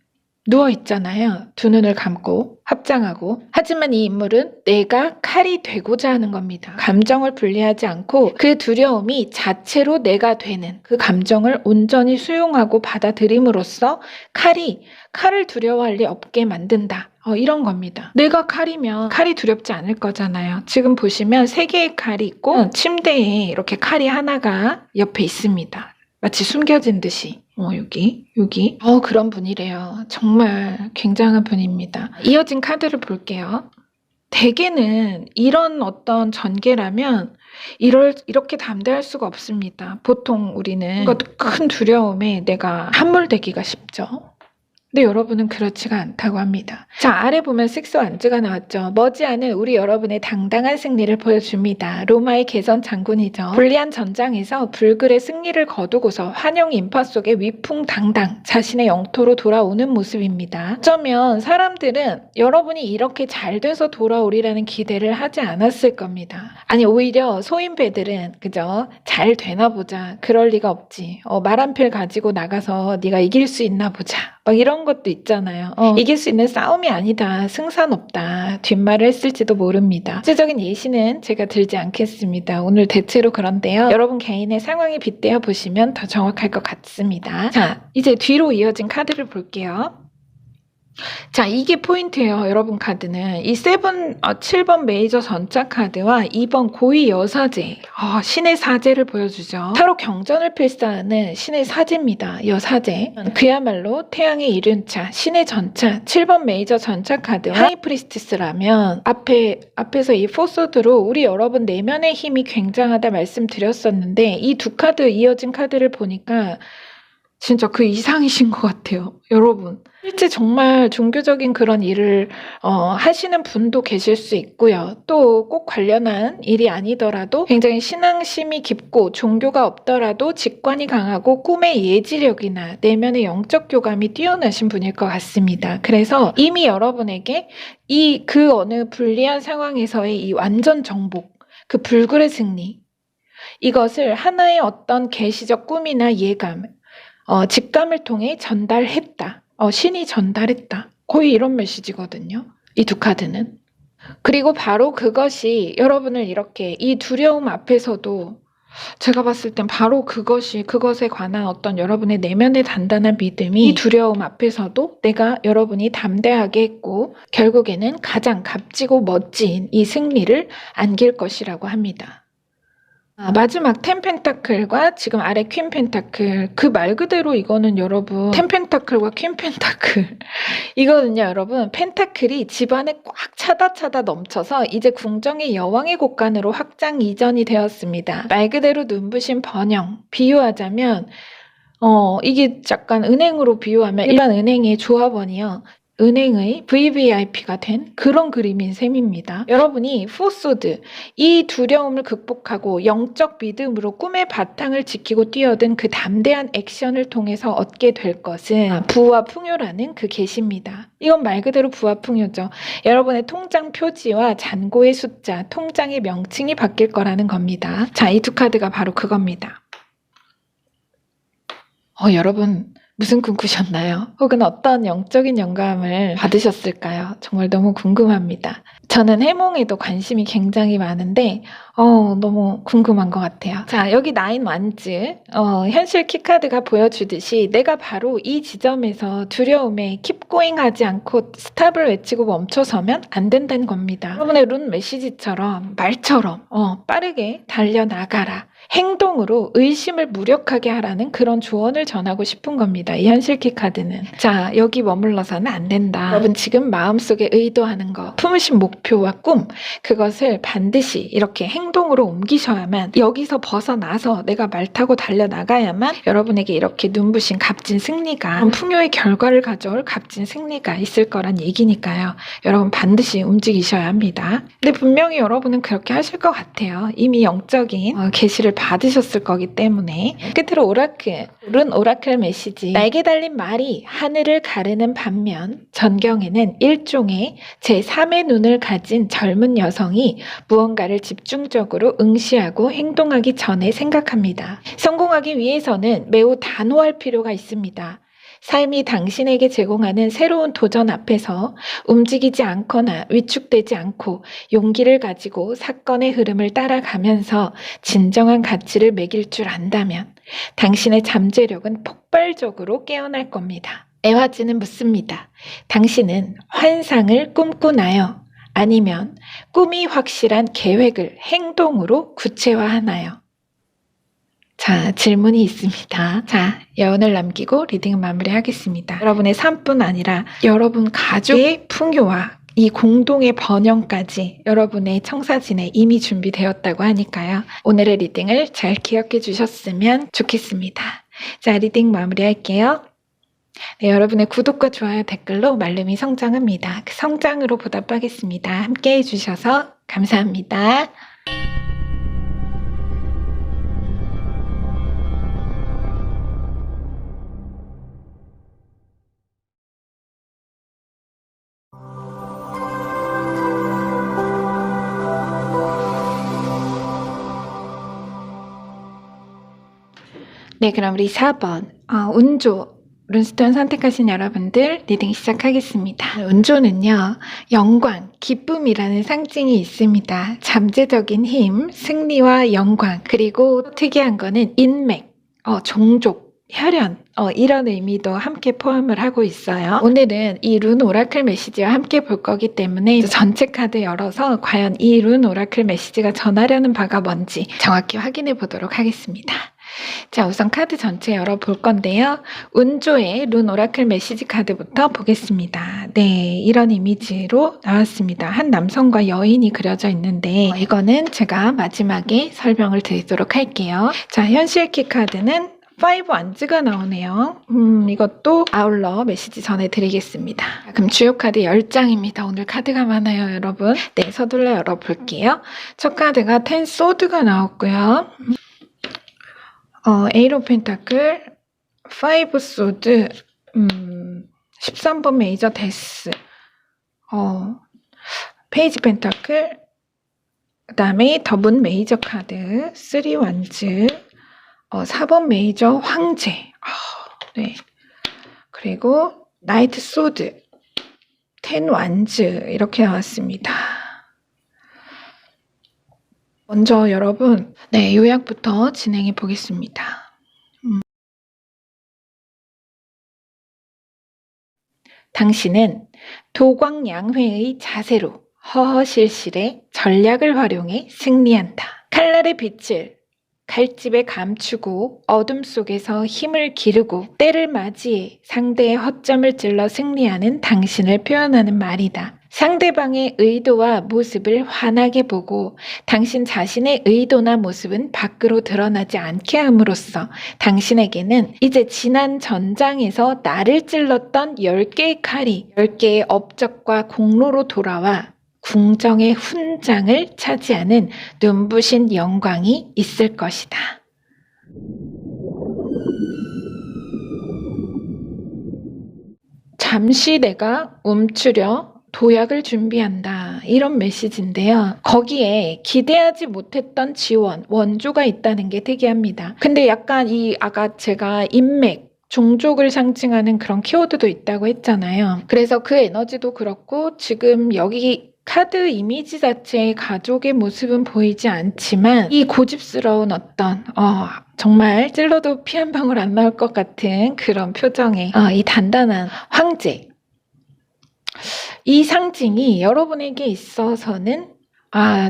누워있잖아요. 두 눈을 감고 합장하고. 하지만 이 인물은 내가 칼이 되고자 하는 겁니다. 감정을 분리하지 않고 그 두려움이 자체로 내가 되는 그 감정을 온전히 수용하고 받아들임으로써 칼을 두려워할 리 없게 만든다. 이런 겁니다. 내가 칼이면 칼이 두렵지 않을 거잖아요. 지금 보시면 3개의 칼이 있고 침대에 이렇게 칼이 하나가 옆에 있습니다. 마치 숨겨진 듯이. 여기. 그런 분이래요. 정말 굉장한 분입니다. 이어진 카드를 볼게요. 대개는 이런 어떤 전개라면 이렇게 담대할 수가 없습니다. 보통 우리는 큰 두려움에 내가 함몰되기가 쉽죠. 근데 여러분은 그렇지가 않다고 합니다. 자, 아래 보면 6 완즈가 나왔죠. 머지않은 우리 여러분의 당당한 승리를 보여줍니다. 로마의 개선 장군이죠. 불리한 전장에서 불굴의 승리를 거두고서 환영 인파 속에 위풍당당 자신의 영토로 돌아오는 모습입니다. 어쩌면 사람들은 여러분이 이렇게 잘 돼서 돌아오리라는 기대를 하지 않았을 겁니다. 아니 오히려 소인배들은 그죠? 잘 되나 보자. 그럴 리가 없지. 말 한 필 가지고 나가서 네가 이길 수 있나 보자. 막 이런 것도 있잖아요. 이길 수 있는 싸움이 아니다. 승산 없다. 뒷말을 했을지도 모릅니다. 구체적인 예시는 제가 들지 않겠습니다. 오늘 대체로 그런데요. 여러분 개인의 상황에 빗대어 보시면 더 정확할 것 같습니다. 자, 이제 뒤로 이어진 카드를 볼게요. 자, 이게 포인트예요. 여러분 카드는 이 7번 메이저 전차 카드와 2번 고위 여사제, 신의 사제를 보여주죠. 타로 경전을 필사하는 신의 사제입니다. 여사제. 그야말로 태양의 이륜차, 신의 전차, 7번 메이저 전차 카드 하이프리스티스라면 앞에서 이 4소드로 우리 여러분 내면의 힘이 굉장하다 말씀드렸었는데 이 두 카드 이어진 카드를 보니까 진짜 그 이상이신 것 같아요. 여러분. 실제 정말 종교적인 그런 일을 하시는 분도 계실 수 있고요. 또 꼭 관련한 일이 아니더라도 굉장히 신앙심이 깊고 종교가 없더라도 직관이 강하고 꿈의 예지력이나 내면의 영적 교감이 뛰어나신 분일 것 같습니다. 그래서 이미 여러분에게 그 어느 불리한 상황에서의 이 완전 정복, 그 불굴의 승리, 이것을 하나의 어떤 계시적 꿈이나 예감, 직감을 통해 전달했다. 신이 전달했다. 거의 이런 메시지거든요. 이 두 카드는. 그리고 바로 그것이 여러분을 이렇게 이 두려움 앞에서도 제가 봤을 땐 바로 그것에 관한 어떤 여러분의 내면의 단단한 믿음이 이 두려움 앞에서도 여러분이 담대하게 했고 결국에는 가장 값지고 멋진 이 승리를 안길 것이라고 합니다. 마지막 10 펜타클과 지금 아래 퀸 펜타클, 그 말 그대로 이거는 여러분 10 펜타클과 퀸 펜타클 이거는요 여러분, 펜타클이 집안에 꽉 차다 넘쳐서 이제 궁정의 여왕의 곳간으로 확장 이전이 되었습니다. 말 그대로 눈부신 번영, 비유하자면 이게 약간 은행으로 비유하면 일반 은행의 조합원이요, 은행의 VVIP가 된 그런 그림인 셈입니다. 여러분이 포소드, 이 두려움을 극복하고 영적 믿음으로 꿈의 바탕을 지키고 뛰어든 그 담대한 액션을 통해서 얻게 될 것은 부와 풍요라는 그 계시입니다. 이건 말 그대로 부와 풍요죠. 여러분의 통장 표지와 잔고의 숫자, 통장의 명칭이 바뀔 거라는 겁니다. 자, 이 두 카드가 바로 그겁니다. 여러분 무슨 꿈 꾸셨나요? 혹은 어떤 영적인 영감을 받으셨을까요? 정말 너무 궁금합니다. 저는 해몽에도 관심이 굉장히 많은데 너무 궁금한 것 같아요. 자, 여기 나인 완즈 현실 키카드가 보여주듯이 내가 바로 이 지점에서 두려움에 keep going 하지 않고 스탑을 외치고 멈춰서면 안 된다는 겁니다. 여러분의 룬 메시지처럼 말처럼 빠르게 달려나가라. 행동으로 의심을 무력하게 하라는 그런 조언을 전하고 싶은 겁니다. 이 현실 키카드는. 자, 여기 머물러서는 안 된다. 여러분 지금 마음속에 의도하는 거, 품으신 목표와 꿈, 그것을 반드시 이렇게 행동으로 옮기셔야만, 여기서 벗어나서 내가 말 타고 달려나가야만 여러분에게 이렇게 눈부신 값진 승리가, 풍요의 결과를 가져올 값진 승리가 있을 거란 얘기니까요. 여러분 반드시 움직이셔야 합니다. 근데 분명히 여러분은 그렇게 하실 것 같아요. 이미 영적인 계시를 받으셨을 거기 때문에. 끝으로 오라클, 룬 오라클 메시지. 날개 달린 말이 하늘을 가르는 반면 전경에는 일종의 제3의 눈을 가진 젊은 여성이 무언가를 집중적으로 응시하고 행동하기 전에 생각합니다. 성공하기 위해서는 매우 단호할 필요가 있습니다. 삶이 당신에게 제공하는 새로운 도전 앞에서 움직이지 않거나 위축되지 않고 용기를 가지고 사건의 흐름을 따라가면서 진정한 가치를 매길 줄 안다면 당신의 잠재력은 폭발적으로 깨어날 겁니다. 에와즈는 묻습니다. 당신은 환상을 꿈꾸나요? 아니면 꿈이 확실한 계획을 행동으로 구체화하나요? 자, 질문이 있습니다. 자, 여운을 남기고 리딩 마무리하겠습니다. 여러분의 삶뿐 아니라 여러분 가족의 풍요와 이 공동의 번영까지 여러분의 청사진에 이미 준비되었다고 하니까요. 오늘의 리딩을 잘 기억해 주셨으면 좋겠습니다. 자, 리딩 마무리할게요. 네, 여러분의 구독과 좋아요, 댓글로 말름이 성장합니다. 그 성장으로 보답하겠습니다. 함께 해주셔서 감사합니다. 네, 그럼 우리 4번 운조 룬스톤 선택하신 여러분들 리딩 시작하겠습니다. 운조는요, 영광, 기쁨이라는 상징이 있습니다. 잠재적인 힘, 승리와 영광, 그리고 특이한 거는 인맥, 종족, 혈연, 이런 의미도 함께 포함을 하고 있어요. 오늘은 이 룬 오라클 메시지와 함께 볼 거기 때문에 전체 카드 열어서 과연 이 룬 오라클 메시지가 전하려는 바가 뭔지 정확히 확인해 보도록 하겠습니다. 자, 우선 카드 전체 열어볼 건데요. 운조의 룬 오라클 메시지 카드부터 보겠습니다. 네, 이런 이미지로 나왔습니다. 한 남성과 여인이 그려져 있는데 이거는 제가 마지막에 설명을 드리도록 할게요. 자, 현실 키 카드는 5 완즈가 나오네요. 이것도 아울러 메시지 전해드리겠습니다. 그럼 주요 카드 10장입니다. 오늘 카드가 많아요, 여러분. 네, 서둘러 열어볼게요. 첫 카드가 10 소드가 나왔고요. 에이로 펜타클, 5 소드, 13번 메이저 데스, 페이지 펜타클, 그 다음에 더문 메이저 카드, 3 완즈, 4번 메이저 황제, 네. 그리고 나이트 소드, 10 완즈 이렇게 나왔습니다. 먼저 여러분, 네, 요약부터 진행해 보겠습니다. 당신은 도광양회의 자세로 허허실실의 전략을 활용해 승리한다. 칼날의 빛을 칼집에 감추고 어둠 속에서 힘을 기르고 때를 맞이해 상대의 허점을 찔러 승리하는 당신을 표현하는 말이다. 상대방의 의도와 모습을 환하게 보고 당신 자신의 의도나 모습은 밖으로 드러나지 않게 함으로써 당신에게는 이제 지난 전장에서 나를 찔렀던 10개의 칼이 10개의 업적과 공로로 돌아와 궁정의 훈장을 차지하는 눈부신 영광이 있을 것이다. 잠시 내가 움츠려 도약을 준비한다. 이런 메시지인데요. 거기에 기대하지 못했던 지원, 원조가 있다는 게 특이합니다. 근데 약간 아까 제가 인맥, 종족을 상징하는 그런 키워드도 있다고 했잖아요. 그래서 그 에너지도 그렇고 지금 여기 카드 이미지 자체의 가족의 모습은 보이지 않지만 이 고집스러운 어떤 정말 찔러도 피 한 방울 안 나올 것 같은 그런 표정의 이 단단한 황제, 이 상징이 여러분에게 있어서는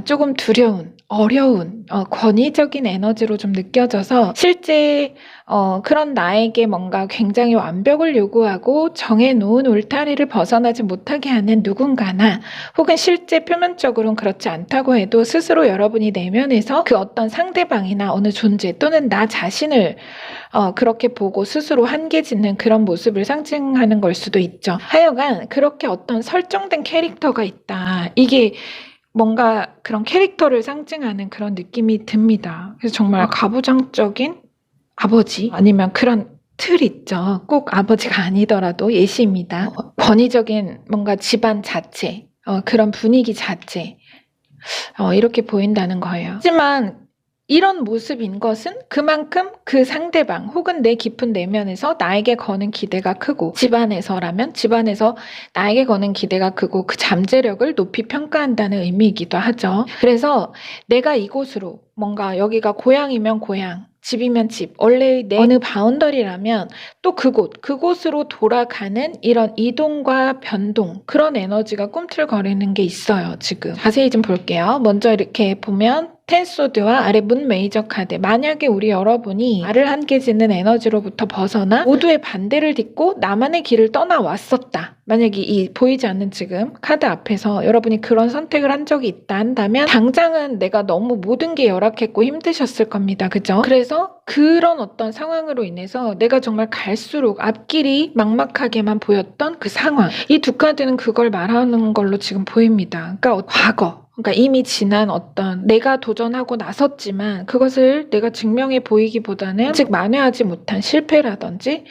조금 두려운, 어려운, 권위적인 에너지로 좀 느껴져서 실제 그런 나에게 뭔가 굉장히 완벽을 요구하고 정해놓은 울타리를 벗어나지 못하게 하는 누군가나 혹은 실제 표면적으로는 그렇지 않다고 해도 스스로 여러분이 내면에서 그 어떤 상대방이나 어느 존재 또는 나 자신을 그렇게 보고 스스로 한계 짓는 그런 모습을 상징하는 걸 수도 있죠. 하여간 그렇게 어떤 설정된 캐릭터가 있다. 이게 뭔가 그런 캐릭터를 상징하는 그런 느낌이 듭니다. 그래서 정말 가부장적인 아버지 아니면 그런 틀 있죠. 꼭 아버지가 아니더라도 예시입니다. 권위적인 뭔가 집안 자체, 그런 분위기 자체 이렇게 보인다는 거예요. 하지만 이런 모습인 것은 그만큼 그 상대방 혹은 내 깊은 내면에서 나에게 거는 기대가 크고 집안에서라면 집안에서 나에게 거는 기대가 크고 그 잠재력을 높이 평가한다는 의미이기도 하죠. 그래서 내가 이곳으로 뭔가 여기가 고향이면 고향, 집이면 집, 원래 내 어느 바운더리라면 또 그곳으로 돌아가는 이런 이동과 변동, 그런 에너지가 꿈틀거리는 게 있어요, 지금. 자세히 좀 볼게요. 먼저 이렇게 보면 텐소드와 아래 문 메이저 카드. 만약에 우리 여러분이 나를 한계 짓는 에너지로부터 벗어나 모두의 반대를 딛고 나만의 길을 떠나왔었다. 만약에 이 보이지 않는 지금 카드 앞에서 여러분이 그런 선택을 한 적이 있다 한다면 당장은 내가 너무 모든 게 열악했고 힘드셨을 겁니다. 그죠? 그래서 그런 어떤 상황으로 인해서 내가 정말 갈수록 앞길이 막막하게만 보였던 그 상황. 이 두 카드는 그걸 말하는 걸로 지금 보입니다. 그러니까 과거. 그러니까 이미 지난 어떤 내가 도전하고 나섰지만 그것을 내가 증명해 보이기보다는 아직 만회하지 못한 실패라든지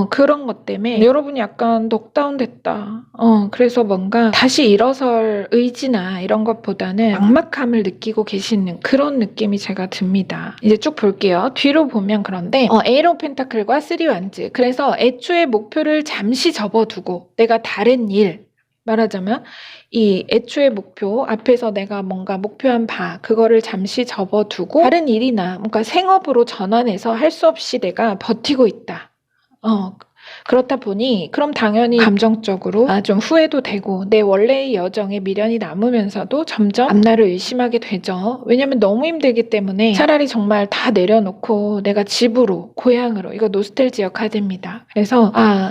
그런 것 때문에 여러분이 약간 넉다운 됐다. 그래서 뭔가 다시 일어설 의지나 이런 것보다는 막막함을 느끼고 계시는 그런 느낌이 제가 듭니다. 이제 쭉 볼게요. 뒤로 보면 그런데 에이트 오브 펜타클과 3 완즈. 그래서 애초에 목표를 잠시 접어두고 내가 다른 일 말하자면 이 애초의 목표 앞에서 내가 뭔가 목표한 바 그거를 잠시 접어두고 다른 일이나 뭔가 생업으로 전환해서 할 수 없이 내가 버티고 있다. 그렇다 보니 그럼 당연히 감정적으로 좀 후회도 되고 내 원래의 여정에 미련이 남으면서도 점점 앞날을 의심하게 되죠. 왜냐면 너무 힘들기 때문에 차라리 정말 다 내려놓고 내가 집으로 고향으로 이거 노스텔지어 카드입니다. 그래서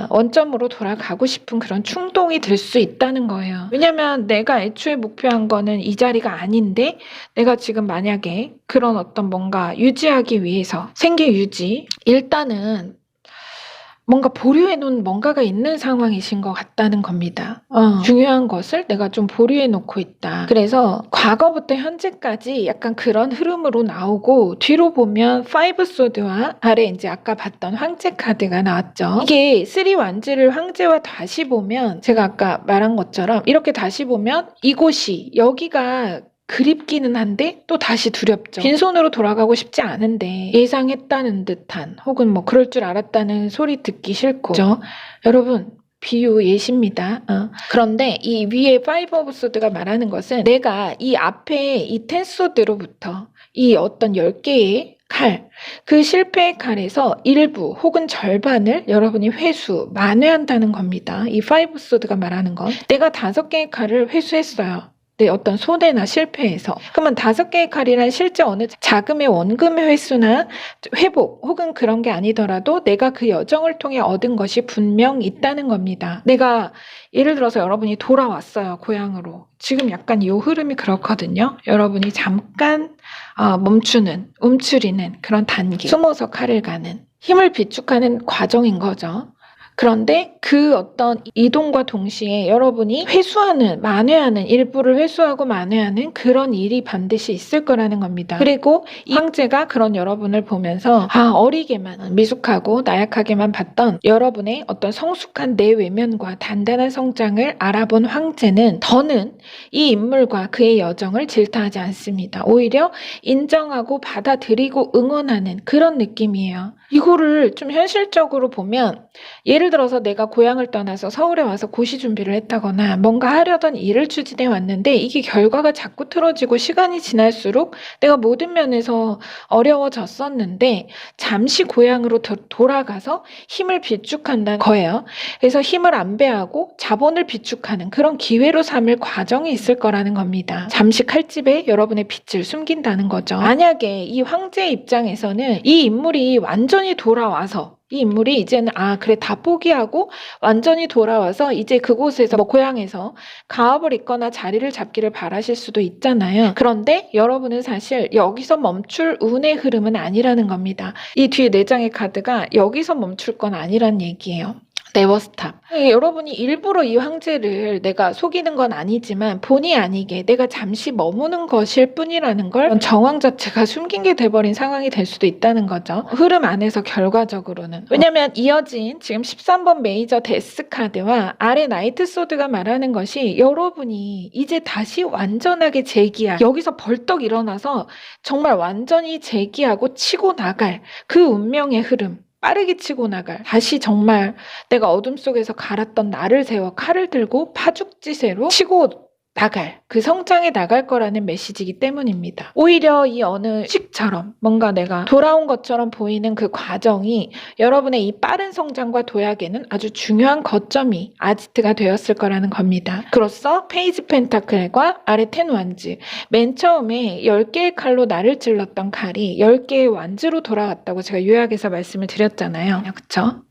원점으로 돌아가고 싶은 그런 충동이 들 수 있다는 거예요. 왜냐면 내가 애초에 목표한 거는 이 자리가 아닌데 내가 지금 만약에 그런 어떤 뭔가 유지하기 위해서 생계 유지 일단은 뭔가 보류해놓은 뭔가가 있는 상황이신 것 같다는 겁니다. 중요한 것을 내가 좀 보류해놓고 있다. 그래서 과거부터 현재까지 약간 그런 흐름으로 나오고 뒤로 보면 5 소드와 아래 이제 아까 봤던 황제 카드가 나왔죠. 이게 3 완즈를 황제와 다시 보면 제가 아까 말한 것처럼 이렇게 다시 보면 이곳이 여기가 그립기는 한데 또 다시 두렵죠. 빈손으로 돌아가고 싶지 않은데 예상했다는 듯한 혹은 뭐 그럴 줄 알았다는 소리 듣기 싫고 그죠? 여러분 비유 예시입니다. 그런데 이 위에 5 오브 소드가 말하는 것은 내가 이 앞에 이 10 소드로부터 이 어떤 10개의 칼, 그 실패의 칼에서 일부 혹은 절반을 여러분이 만회한다는 겁니다. 이 5 소드가 말하는 건 내가 5개의 칼을 회수했어요. 내 어떤 손해나 실패에서. 그러면 5개의 칼이란 실제 어느 자금의 원금의 회수나 회복 혹은 그런 게 아니더라도 내가 그 여정을 통해 얻은 것이 분명 있다는 겁니다. 내가 예를 들어서 여러분이 돌아왔어요, 고향으로. 지금 약간 이 흐름이 그렇거든요. 여러분이 잠깐 멈추는, 움츠리는 그런 단계, 숨어서 칼을 가는, 힘을 비축하는 과정인 거죠. 그런데 그 어떤 이동과 동시에 여러분이 회수하는, 만회하는, 일부를 회수하고 만회하는 그런 일이 반드시 있을 거라는 겁니다. 그리고 이 황제가 그런 여러분을 보면서 어리게만, 미숙하고 나약하게만 봤던 여러분의 어떤 성숙한 내외면과 단단한 성장을 알아본 황제는 더는 이 인물과 그의 여정을 질타하지 않습니다. 오히려 인정하고 받아들이고 응원하는 그런 느낌이에요. 이거를 좀 현실적으로 보면 예를 들어서 내가 고향을 떠나서 서울에 와서 고시 준비를 했다거나 뭔가 하려던 일을 추진해 왔는데 이게 결과가 자꾸 틀어지고 시간이 지날수록 내가 모든 면에서 어려워졌었는데 잠시 고향으로 돌아가서 힘을 비축한다는 거예요. 그래서 힘을 안배하고 자본을 비축하는 그런 기회로 삼을 과정이 있을 거라는 겁니다. 잠시 칼집에 여러분의 빚을 숨긴다는 거죠. 만약에 이 황제의 입장에서는 이 인물이 완전히 돌아와서 이 인물이 이제는 그래 다 포기하고 완전히 돌아와서 이제 그곳에서 고향에서 가업을 잇거나 자리를 잡기를 바라실 수도 있잖아요. 그런데 여러분은 사실 여기서 멈출 운의 흐름은 아니라는 겁니다. 이 뒤에 4장의 카드가 여기서 멈출 건 아니란 얘기예요. 네버 스탑. 여러분이 일부러 이 황제를 내가 속이는 건 아니지만 본의 아니게 내가 잠시 머무는 것일 뿐이라는 걸 정황 자체가 숨긴 게 돼버린 상황이 될 수도 있다는 거죠. 흐름 안에서 결과적으로는. 왜냐면 이어진 지금 13번 메이저 데스 카드와 아래 나이트 소드가 말하는 것이 여러분이 이제 다시 완전하게 재기할, 여기서 벌떡 일어나서 정말 완전히 재기하고 치고 나갈 그 운명의 흐름, 빠르게 치고 나갈, 다시 정말 내가 어둠 속에서 갈았던 나를 세워 칼을 들고 파죽지세로 치고 나갈, 그 성장에 나갈 거라는 메시지이기 때문입니다. 오히려 이 어느 식처럼 뭔가 내가 돌아온 것처럼 보이는 그 과정이 여러분의 이 빠른 성장과 도약에는 아주 중요한 거점이 아지트가 되었을 거라는 겁니다. 그로써 페이지 펜타클과 아래 텐 완즈, 맨 처음에 10개의 칼로 나를 찔렀던 칼이 10개의 완즈로 돌아왔다고 제가 요약해서 말씀을 드렸잖아요. 그쵸?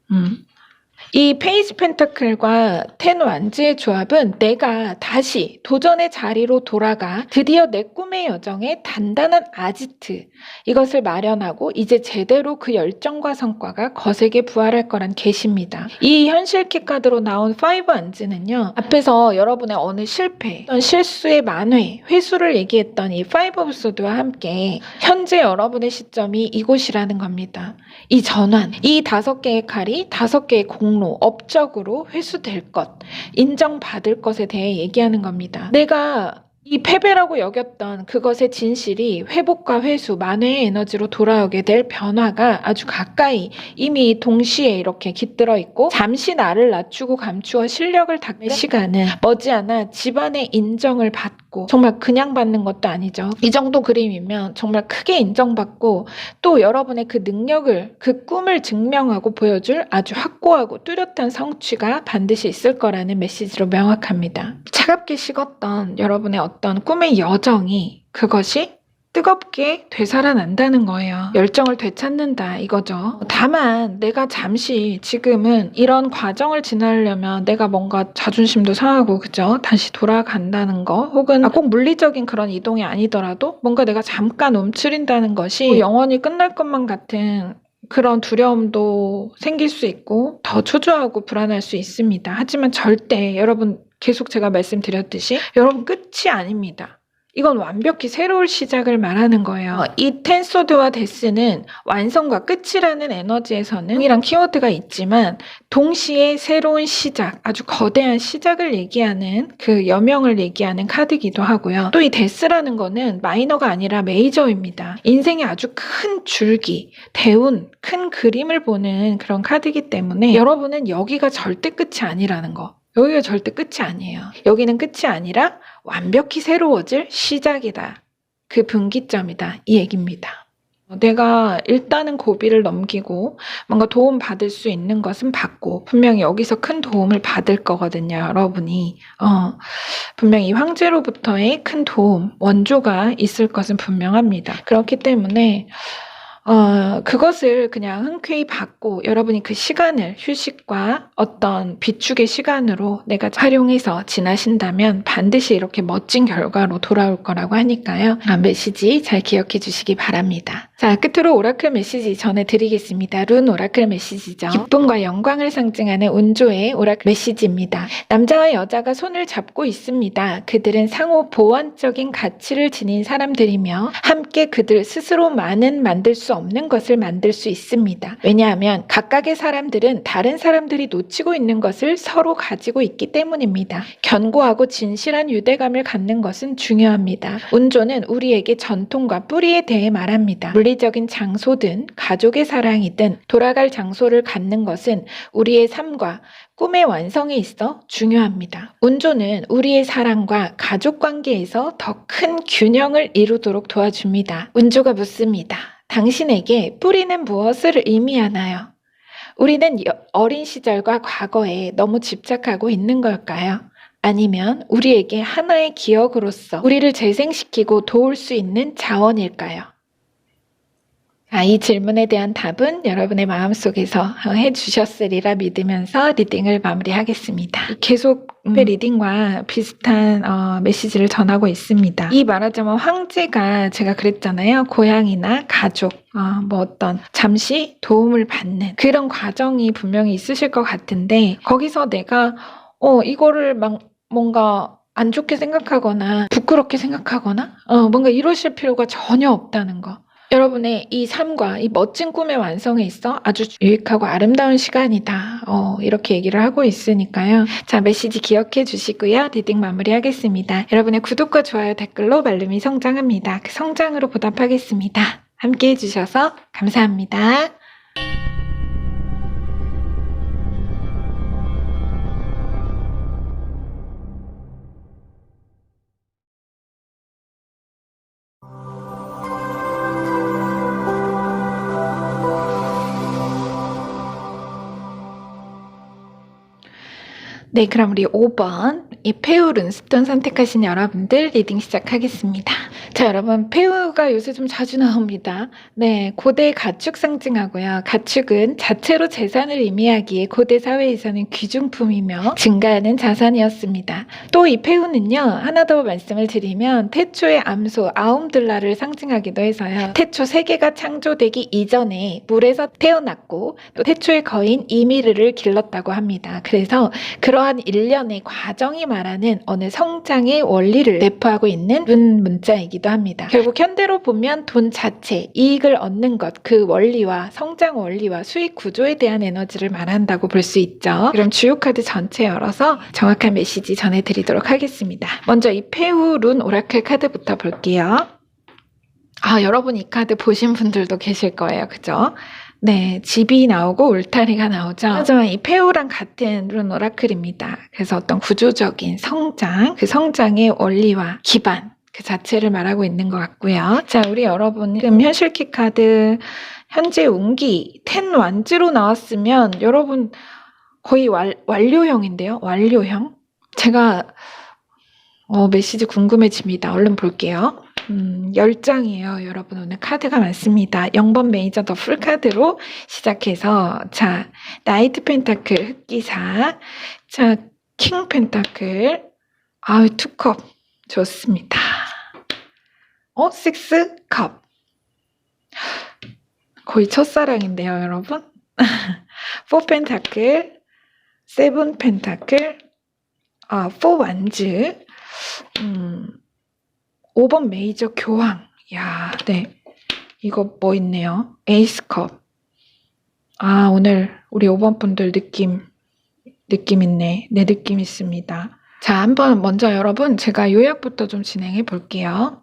이 페이지 펜타클과 텐 완즈의 조합은 내가 다시 도전의 자리로 돌아가 드디어 내 꿈의 여정에 단단한 아지트, 이것을 마련하고 이제 제대로 그 열정과 성과가 거세게 부활할 거란 계시입니다. 이 현실키 카드로 나온 5 완즈는요, 앞에서 여러분의 어느 실패, 실수의 만회, 회수를 얘기했던 이 5 오브 소드와 함께 현재 여러분의 시점이 이곳이라는 겁니다. 이 전환, 이 5개의 칼이 5개의 공로, 업적으로 회수될 것, 인정받을 것에 대해 얘기하는 겁니다. 내가 이 패배라고 여겼던 그것의 진실이 회복과 회수, 만회의 에너지로 돌아오게 될 변화가 아주 가까이 이미 동시에 이렇게 깃들어 있고, 잠시 나를 낮추고 감추어 실력을 닦는 시간은 머지않아 집안의 인정을 받고, 정말 그냥 받는 것도 아니죠. 이 정도 그림이면 정말 크게 인정받고 또 여러분의 그 능력을, 그 꿈을 증명하고 보여줄 아주 확고하고 뚜렷한 성취가 반드시 있을 거라는 메시지로 명확합니다. 차갑게 식었던 여러분의 어떤 꿈의 여정이, 그것이 뜨겁게 되살아난다는 거예요. 열정을 되찾는다 이거죠. 다만 내가 잠시 지금은 이런 과정을 지나려면 내가 뭔가 자존심도 상하고, 그죠? 다시 돌아간다는 거, 혹은 꼭 물리적인 그런 이동이 아니더라도 뭔가 내가 잠깐 움츠린다는 것이 영원히 끝날 것만 같은 그런 두려움도 생길 수 있고 더 초조하고 불안할 수 있습니다. 하지만 절대 여러분, 계속 제가 말씀드렸듯이 여러분 끝이 아닙니다. 이건 완벽히 새로운 시작을 말하는 거예요. 이 텐소드와 데스는 완성과 끝이라는 에너지에서는 동일한 키워드가 있지만 동시에 새로운 시작, 아주 거대한 시작을 얘기하는, 그 여명을 얘기하는 카드이기도 하고요. 또 이 데스라는 거는 마이너가 아니라 메이저입니다. 인생의 아주 큰 줄기, 대운, 큰 그림을 보는 그런 카드이기 때문에 여러분은 여기가 절대 끝이 아니라는 거, 여기가 절대 끝이 아니에요. 여기는 끝이 아니라 완벽히 새로워질 시작이다. 그 분기점이다. 이 얘기입니다. 내가 일단은 고비를 넘기고 뭔가 도움 받을 수 있는 것은 받고 분명히 여기서 큰 도움을 받을 거거든요, 여러분이. 분명히 이 황제로부터의 큰 도움, 원조가 있을 것은 분명합니다. 그렇기 때문에 그것을 그냥 흔쾌히 받고 여러분이 그 시간을 휴식과 어떤 비축의 시간으로 내가 활용해서 지나신다면 반드시 이렇게 멋진 결과로 돌아올 거라고 하니까요. 메시지 잘 기억해 주시기 바랍니다. 자, 끝으로 오라클 메시지 전해드리겠습니다. 룬 오라클 메시지죠. 기쁨과 영광을 상징하는 운조의 오라클 메시지입니다. 남자와 여자가 손을 잡고 있습니다. 그들은 상호 보완적인 가치를 지닌 사람들이며 함께 그들 스스로만은 만들 수 없는 것을 만들 수 있습니다. 왜냐하면 각각의 사람들은 다른 사람들이 놓치고 있는 것을 서로 가지고 있기 때문입니다. 견고하고 진실한 유대감을 갖는 것은 중요합니다. 운조는 우리에게 전통과 뿌리에 대해 말합니다. 물리적인 장소든 가족의 사랑이든 돌아갈 장소를 갖는 것은 우리의 삶과 꿈의 완성에 있어 중요합니다. 운조는 우리의 사랑과 가족 관계에서 더 큰 균형을 이루도록 도와줍니다. 운조가 묻습니다. 당신에게 뿌리는 무엇을 의미하나요? 우리는 어린 시절과 과거에 너무 집착하고 있는 걸까요? 아니면 우리에게 하나의 기억으로서 우리를 재생시키고 도울 수 있는 자원일까요? 이 질문에 대한 답은 여러분의 마음속에서 해주셨으리라 믿으면서 리딩을 마무리하겠습니다. 계속 리딩과 비슷한 메시지를 전하고 있습니다. 이 말하자면 황제가 제가 그랬잖아요. 고향이나 가족, 어떤 잠시 도움을 받는 그런 과정이 분명히 있으실 것 같은데 거기서 내가 이거를 뭔가 안 좋게 생각하거나 부끄럽게 생각하거나 뭔가 이러실 필요가 전혀 없다는 거. 여러분의 이 삶과 이 멋진 꿈의 완성에 있어 아주 유익하고 아름다운 시간이다. 이렇게 얘기를 하고 있으니까요. 자, 메시지 기억해 주시고요. 리딩 마무리하겠습니다. 여러분의 구독과 좋아요, 댓글로 말름이 성장합니다. 그 성장으로 보답하겠습니다. 함께 해주셔서 감사합니다. 네, 그럼 우리 5번 이 페우 룬스톤 선택하신 여러분들 리딩 시작하겠습니다. 자, 여러분 페우가 요새 좀 자주 나옵니다. 네, 고대 가축 상징하고요. 가축은 자체로 재산을 의미하기에 고대 사회에서는 귀중품이며 증가하는 자산이었습니다. 또 이 페우는요, 하나 더 말씀을 드리면 태초의 암소 아움들라를 상징하기도 해서요. 태초 세계가 창조되기 이전에 물에서 태어났고 또 태초의 거인 이미르를 길렀다고 합니다. 그래서 그러한 일련의 과정이 말하는 어느 성장의 원리를 내포하고 있는 문자이기도 합니다. 결국 현대로 보면 돈 자체, 이익을 얻는 것, 그 원리와 성장 원리와 수익 구조에 대한 에너지를 말한다고 볼 수 있죠. 그럼 주요 카드 전체 열어서 정확한 메시지 전해드리도록 하겠습니다. 먼저 이 페우 룬 오라클 카드부터 볼게요. 여러분 이 카드 보신 분들도 계실 거예요. 그죠? 네, 집이 나오고 울타리가 나오죠. 하지만 이 페우랑 같은 룬 오라클입니다. 그래서 어떤 구조적인 성장, 그 성장의 원리와 기반 그 자체를 말하고 있는 것 같고요. 자, 우리 여러분 지금 현실키 카드 현재 운기 10 완즈로 나왔으면 여러분 거의 완료형인데요. 완료형. 제가 메시지 궁금해집니다. 얼른 볼게요. 10장이에요. 여러분 오늘 카드가 많습니다. 0번 메이저 더 풀 카드로 시작해서 자, 나이트 펜타클 흑기사, 자, 킹 펜타클, 투컵 좋습니다. 6컵 거의 첫사랑인데요, 여러분. 4 펜타클, 7 펜타클, 4 완즈, 5번 메이저 교황. 야, 네. 이거 뭐 있네요. 에이스컵. 오늘 우리 5번 분들 느낌 있네. 네, 느낌 있습니다. 자, 한번 먼저 여러분 제가 요약부터 좀 진행해 볼게요.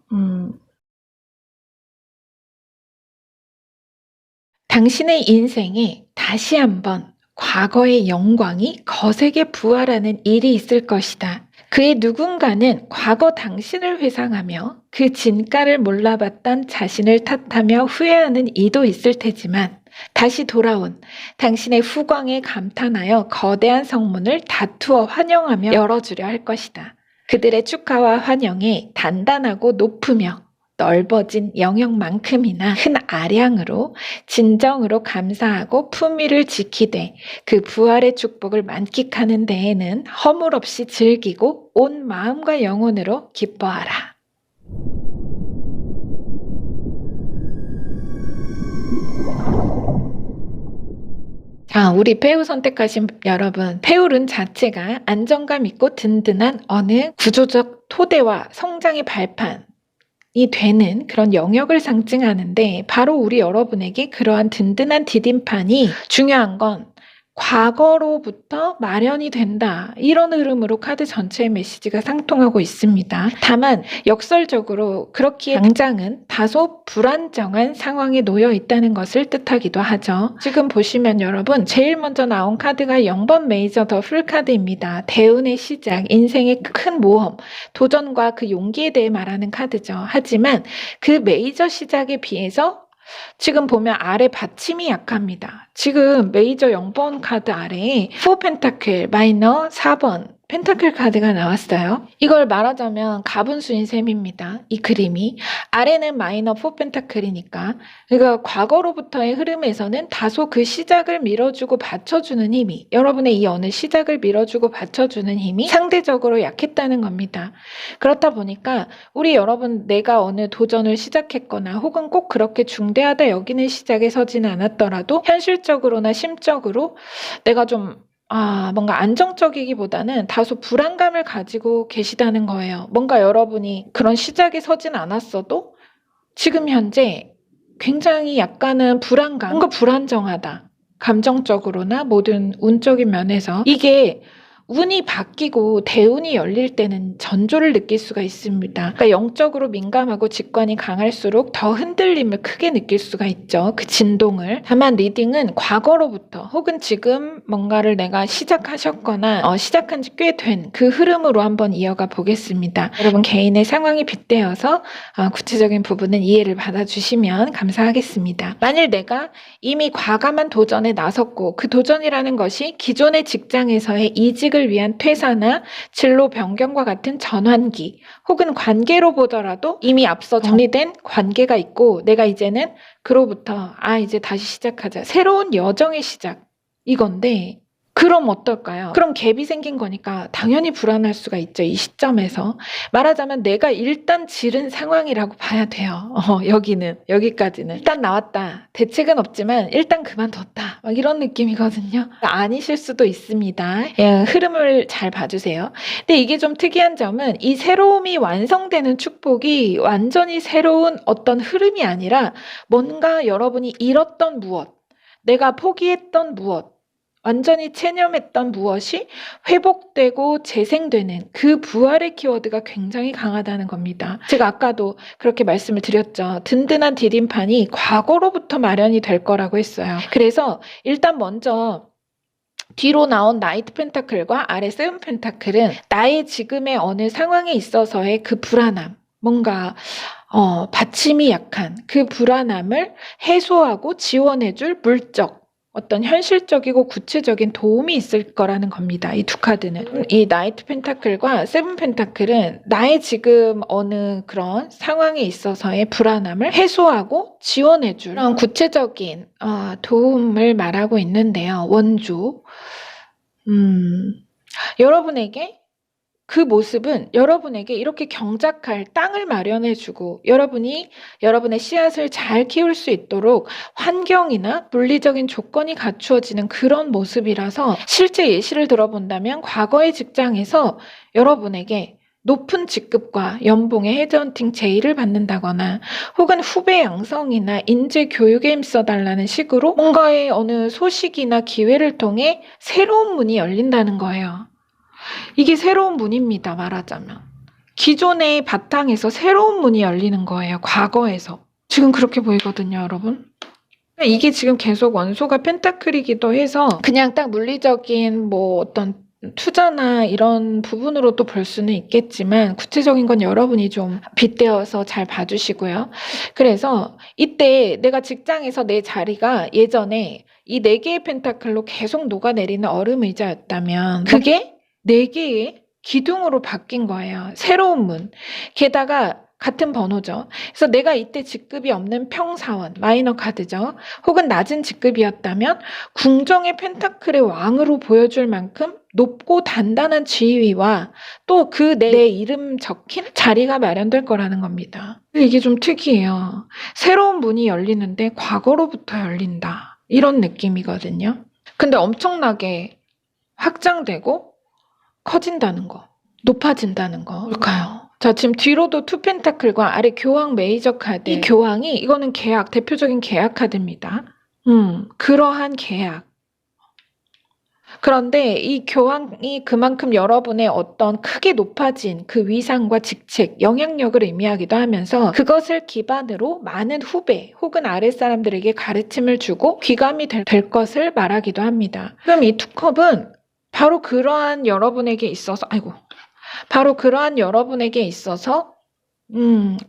당신의 인생에 다시 한번 과거의 영광이 거세게 부활하는 일이 있을 것이다. 그의 누군가는 과거 당신을 회상하며 그 진가를 몰라봤던 자신을 탓하며 후회하는 이도 있을 테지만 다시 돌아온 당신의 후광에 감탄하여 거대한 성문을 다투어 환영하며 열어주려 할 것이다. 그들의 축하와 환영에 단단하고 높으며 넓어진 영역만큼이나 큰 아량으로 진정으로 감사하고 품위를 지키되 그 부활의 축복을 만끽하는 데에는 허물없이 즐기고 온 마음과 영혼으로 기뻐하라. 자, 우리 폐우 선택하신 여러분, 폐울은 자체가 안정감 있고 든든한 어느 구조적 토대와 성장의 발판이 되는 그런 영역을 상징하는데, 바로 우리 여러분에게 그러한 든든한 디딤판이 중요한 건 과거로부터 마련이 된다, 이런 흐름으로 카드 전체의 메시지가 상통하고 있습니다. 다만 역설적으로 그렇기에 당장은 다소 불안정한 상황에 놓여 있다는 것을 뜻하기도 하죠. 지금 보시면 여러분, 제일 먼저 나온 카드가 0번 메이저 더 풀 카드입니다. 대운의 시작, 인생의 큰 모험, 도전과 그 용기에 대해 말하는 카드죠. 하지만 그 메이저 시작에 비해서 지금 보면 아래 받침이 약합니다. 지금 메이저 0번 카드 아래에 4 펜타클 마이너 4번 펜타클 카드가 나왔어요. 이걸 말하자면 가분수인 셈입니다. 이 그림이 아래는 마이너 4 펜타클이니까, 그러니까 과거로부터의 흐름에서는 다소 그 시작을 밀어주고 받쳐주는 힘이, 여러분의 이 어느 시작을 밀어주고 받쳐주는 힘이 상대적으로 약했다는 겁니다. 그렇다 보니까 우리 여러분, 내가 어느 도전을 시작했거나 혹은 꼭 그렇게 중대하다 여기는 시작에 서지는 않았더라도 현실적으로나 심적으로 내가 좀 뭔가 안정적이기보다는 다소 불안감을 가지고 계시다는 거예요. 뭔가 여러분이 그런 시작에 서진 않았어도 지금 현재 굉장히 약간은 불안감, 뭔가 불안정하다. 감정적으로나 모든 운적인 면에서 이게 운이 바뀌고 대운이 열릴 때는 전조를 느낄 수가 있습니다. 그러니까 영적으로 민감하고 직관이 강할수록 더 흔들림을 크게 느낄 수가 있죠. 그 진동을. 다만 리딩은 과거로부터 혹은 지금 뭔가를 내가 시작하셨거나 시작한 지 꽤 된 그 흐름으로 한번 이어가 보겠습니다. 여러분 개인의 상황이 빗대어서 구체적인 부분은 이해를 받아주시면 감사하겠습니다. 만일 내가 이미 과감한 도전에 나섰고 그 도전이라는 것이 기존의 직장에서의 이직을 위한 퇴사나 진로 변경과 같은 전환기, 혹은 관계로 보더라도 이미 앞서 정리된 관계가 있고 내가 이제는 그로부터 이제 다시 시작하자, 새로운 여정의 시작, 이건데 그럼 어떨까요? 그럼 갭이 생긴 거니까 당연히 불안할 수가 있죠. 이 시점에서 말하자면 내가 일단 지른 상황이라고 봐야 돼요. 여기까지는 일단 나왔다, 대책은 없지만 일단 그만뒀다, 막 이런 느낌이거든요. 아니실 수도 있습니다. 흐름을 잘 봐주세요. 근데 이게 좀 특이한 점은 이 새로움이 완성되는 축복이 완전히 새로운 어떤 흐름이 아니라 뭔가 여러분이 잃었던 무엇, 내가 포기했던 무엇, 완전히 체념했던 무엇이 회복되고 재생되는 그 부활의 키워드가 굉장히 강하다는 겁니다. 제가 아까도 그렇게 말씀을 드렸죠. 든든한 디딤판이 과거로부터 마련이 될 거라고 했어요. 그래서 일단 먼저 뒤로 나온 나이트 펜타클과 아래 세븐 펜타클은 나의 지금의 어느 상황에 있어서의 그 불안함, 뭔가 받침이 약한 그 불안함을 해소하고 지원해줄 물적, 어떤 현실적이고 구체적인 도움이 있을 거라는 겁니다. 이 두 카드는. 이 나이트 펜타클과 세븐 펜타클은 나의 지금 어느 그런 상황에 있어서의 불안함을 해소하고 지원해줄 그런 구체적인 도움을 말하고 있는데요. 원조. 여러분에게 그 모습은 여러분에게 이렇게 경작할 땅을 마련해주고 여러분이 여러분의 씨앗을 잘 키울 수 있도록 환경이나 물리적인 조건이 갖추어지는 그런 모습이라서, 실제 예시를 들어본다면 과거의 직장에서 여러분에게 높은 직급과 연봉의 헤드헌팅 제의를 받는다거나 혹은 후배 양성이나 인재 교육에 힘써달라는 식으로 뭔가의 어느 소식이나 기회를 통해 새로운 문이 열린다는 거예요. 이게 새로운 문입니다. 말하자면 기존의 바탕에서 새로운 문이 열리는 거예요. 과거에서. 지금 그렇게 보이거든요, 여러분. 이게 지금 계속 원소가 펜타클이기도 해서 그냥 딱 물리적인 어떤 투자나 이런 부분으로도 볼 수는 있겠지만 구체적인 건 여러분이 좀 빗대어서 잘 봐주시고요. 그래서 이때 내가 직장에서 내 자리가 예전에 이 4개의 펜타클로 계속 녹아내리는 얼음 의자였다면 그게 4개의 기둥으로 바뀐 거예요. 새로운 문. 게다가 같은 번호죠. 그래서 내가 이때 직급이 없는 평사원, 마이너 카드죠. 혹은 낮은 직급이었다면 궁정의 펜타클의 왕으로 보여줄 만큼 높고 단단한 지위와 또 그 내 이름 적힌 자리가 마련될 거라는 겁니다. 이게 좀 특이해요. 새로운 문이 열리는데 과거로부터 열린다. 이런 느낌이거든요. 근데 엄청나게 확장되고 커진다는 거, 높아진다는 거. 뭘까요? 자, 지금 뒤로도 투 펜타클과 아래 교황 메이저 카드. 이 교황이 이거는 계약, 대표적인 계약 카드입니다. 그러한 계약. 그런데 이 교황이 그만큼 여러분의 어떤 크게 높아진 그 위상과 직책, 영향력을 의미하기도 하면서 그것을 기반으로 많은 후배 혹은 아랫사람들에게 가르침을 주고 귀감이 될 것을 말하기도 합니다. 그럼 이 투컵은 바로 그러한 여러분에게 있어서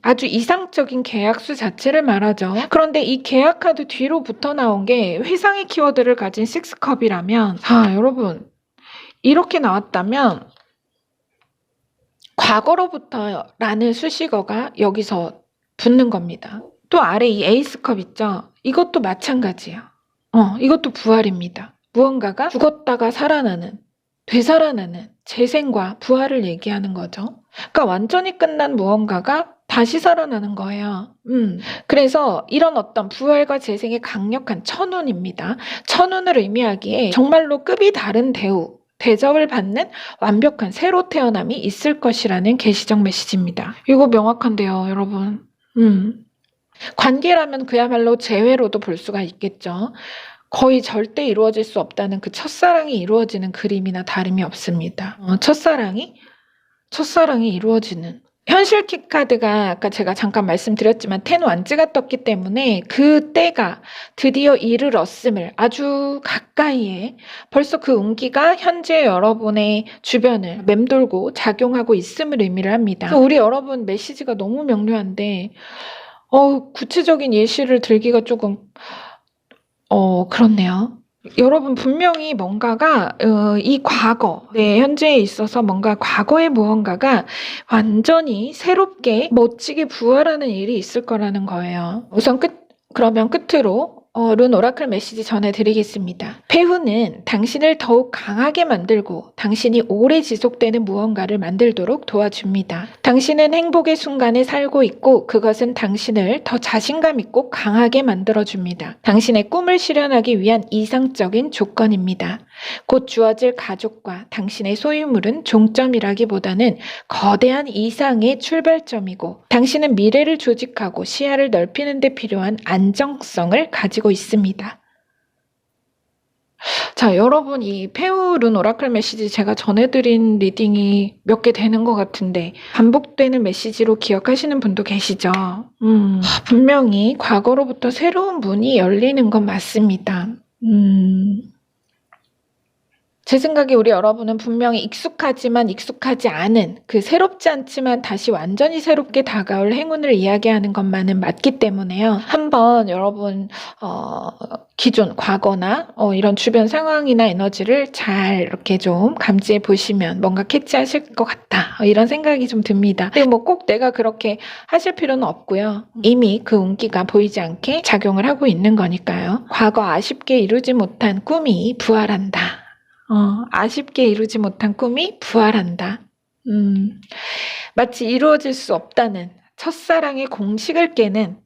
아주 이상적인 계약수 자체를 말하죠. 그런데 이 계약 카드 뒤로 붙어 나온 게 회상의 키워드를 가진 6컵이라면 여러분 이렇게 나왔다면 과거로부터라는 수식어가 여기서 붙는 겁니다. 또 아래 이 에이스컵 있죠? 이것도 마찬가지예요. 이것도 부활입니다. 무언가가 죽었다가 살아나는, 되살아나는 재생과 부활을 얘기하는 거죠. 그러니까 완전히 끝난 무언가가 다시 살아나는 거예요. 그래서 이런 어떤 부활과 재생의 강력한 천운입니다. 천운을 의미하기에 정말로 급이 다른 대접을 받는 완벽한 새로 태어남이 있을 것이라는 계시적 메시지입니다. 이거 명확한데요, 여러분. 관계라면 그야말로 재회로도 볼 수가 있겠죠. 거의 절대 이루어질 수 없다는 그 첫사랑이 이루어지는 그림이나 다름이 없습니다. 첫사랑이 이루어지는. 현실 키 카드가 아까 제가 잠깐 말씀드렸지만 10 완즈가 떴기 때문에 그 때가 드디어 이르렀음을 아주 가까이에 벌써 그 운기가 현재 여러분의 주변을 맴돌고 작용하고 있음을 의미를 합니다. 우리 여러분 메시지가 너무 명료한데 구체적인 예시를 들기가 조금 그렇네요. 여러분 분명히 뭔가가 이 과거, 현재에 있어서 뭔가 과거의 무언가가 완전히 새롭게 멋지게 부활하는 일이 있을 거라는 거예요. 우선 그러면 끝으로 룬 오라클 메시지 전해드리겠습니다. 폐후는 당신을 더욱 강하게 만들고 당신이 오래 지속되는 무언가를 만들도록 도와줍니다. 당신은 행복의 순간에 살고 있고 그것은 당신을 더 자신감 있고 강하게 만들어줍니다. 당신의 꿈을 실현하기 위한 이상적인 조건입니다. 곧 주어질 가족과 당신의 소유물은 종점이라기보다는 거대한 이상의 출발점이고 당신은 미래를 조직하고 시야를 넓히는 데 필요한 안정성을 가지고 있습니다. 자, 여러분 이 폐후 룬 오라클 메시지 제가 전해드린 리딩이 몇 개 되는 것 같은데 반복되는 메시지로 기억하시는 분도 계시죠? 분명히 과거로부터 새로운 문이 열리는 건 맞습니다. 제 생각에 우리 여러분은 분명히 익숙하지만 익숙하지 않은 그 새롭지 않지만 다시 완전히 새롭게 다가올 행운을 이야기하는 것만은 맞기 때문에요. 한번 여러분 기존 과거나 이런 주변 상황이나 에너지를 잘 이렇게 좀 감지해 보시면 뭔가 캐치하실 것 같다 이런 생각이 좀 듭니다. 근데 뭐 꼭 내가 그렇게 하실 필요는 없고요. 이미 그 운기가 보이지 않게 작용을 하고 있는 거니까요. 과거 아쉽게 이루지 못한 꿈이 부활한다. 아쉽게 이루지 못한 꿈이 부활한다. 마치 이루어질 수 없다는 첫사랑의 공식을 깨는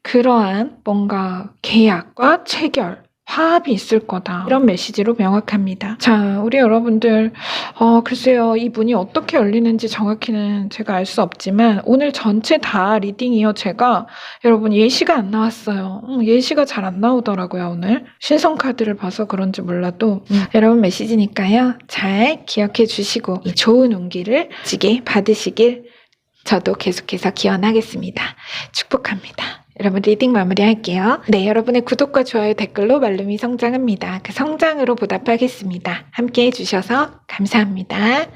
그러한 뭔가 계약과 체결, 화합이 있을 거다. 이런 메시지로 명확합니다. 자, 우리 여러분들 글쎄요. 이 문이 어떻게 열리는지 정확히는 제가 알 수 없지만 오늘 전체 다 리딩이요. 제가 여러분 예시가 안 나왔어요. 예시가 잘 안 나오더라고요. 오늘 신성 카드를 봐서 그런지 몰라도 여러분 메시지니까요. 잘 기억해 주시고 이 좋은 운기를 지게 받으시길 저도 계속해서 기원하겠습니다. 축복합니다. 여러분 리딩 마무리할게요. 네, 여러분의 구독과 좋아요, 댓글로 말룸이 성장합니다. 그 성장으로 보답하겠습니다. 함께 해주셔서 감사합니다.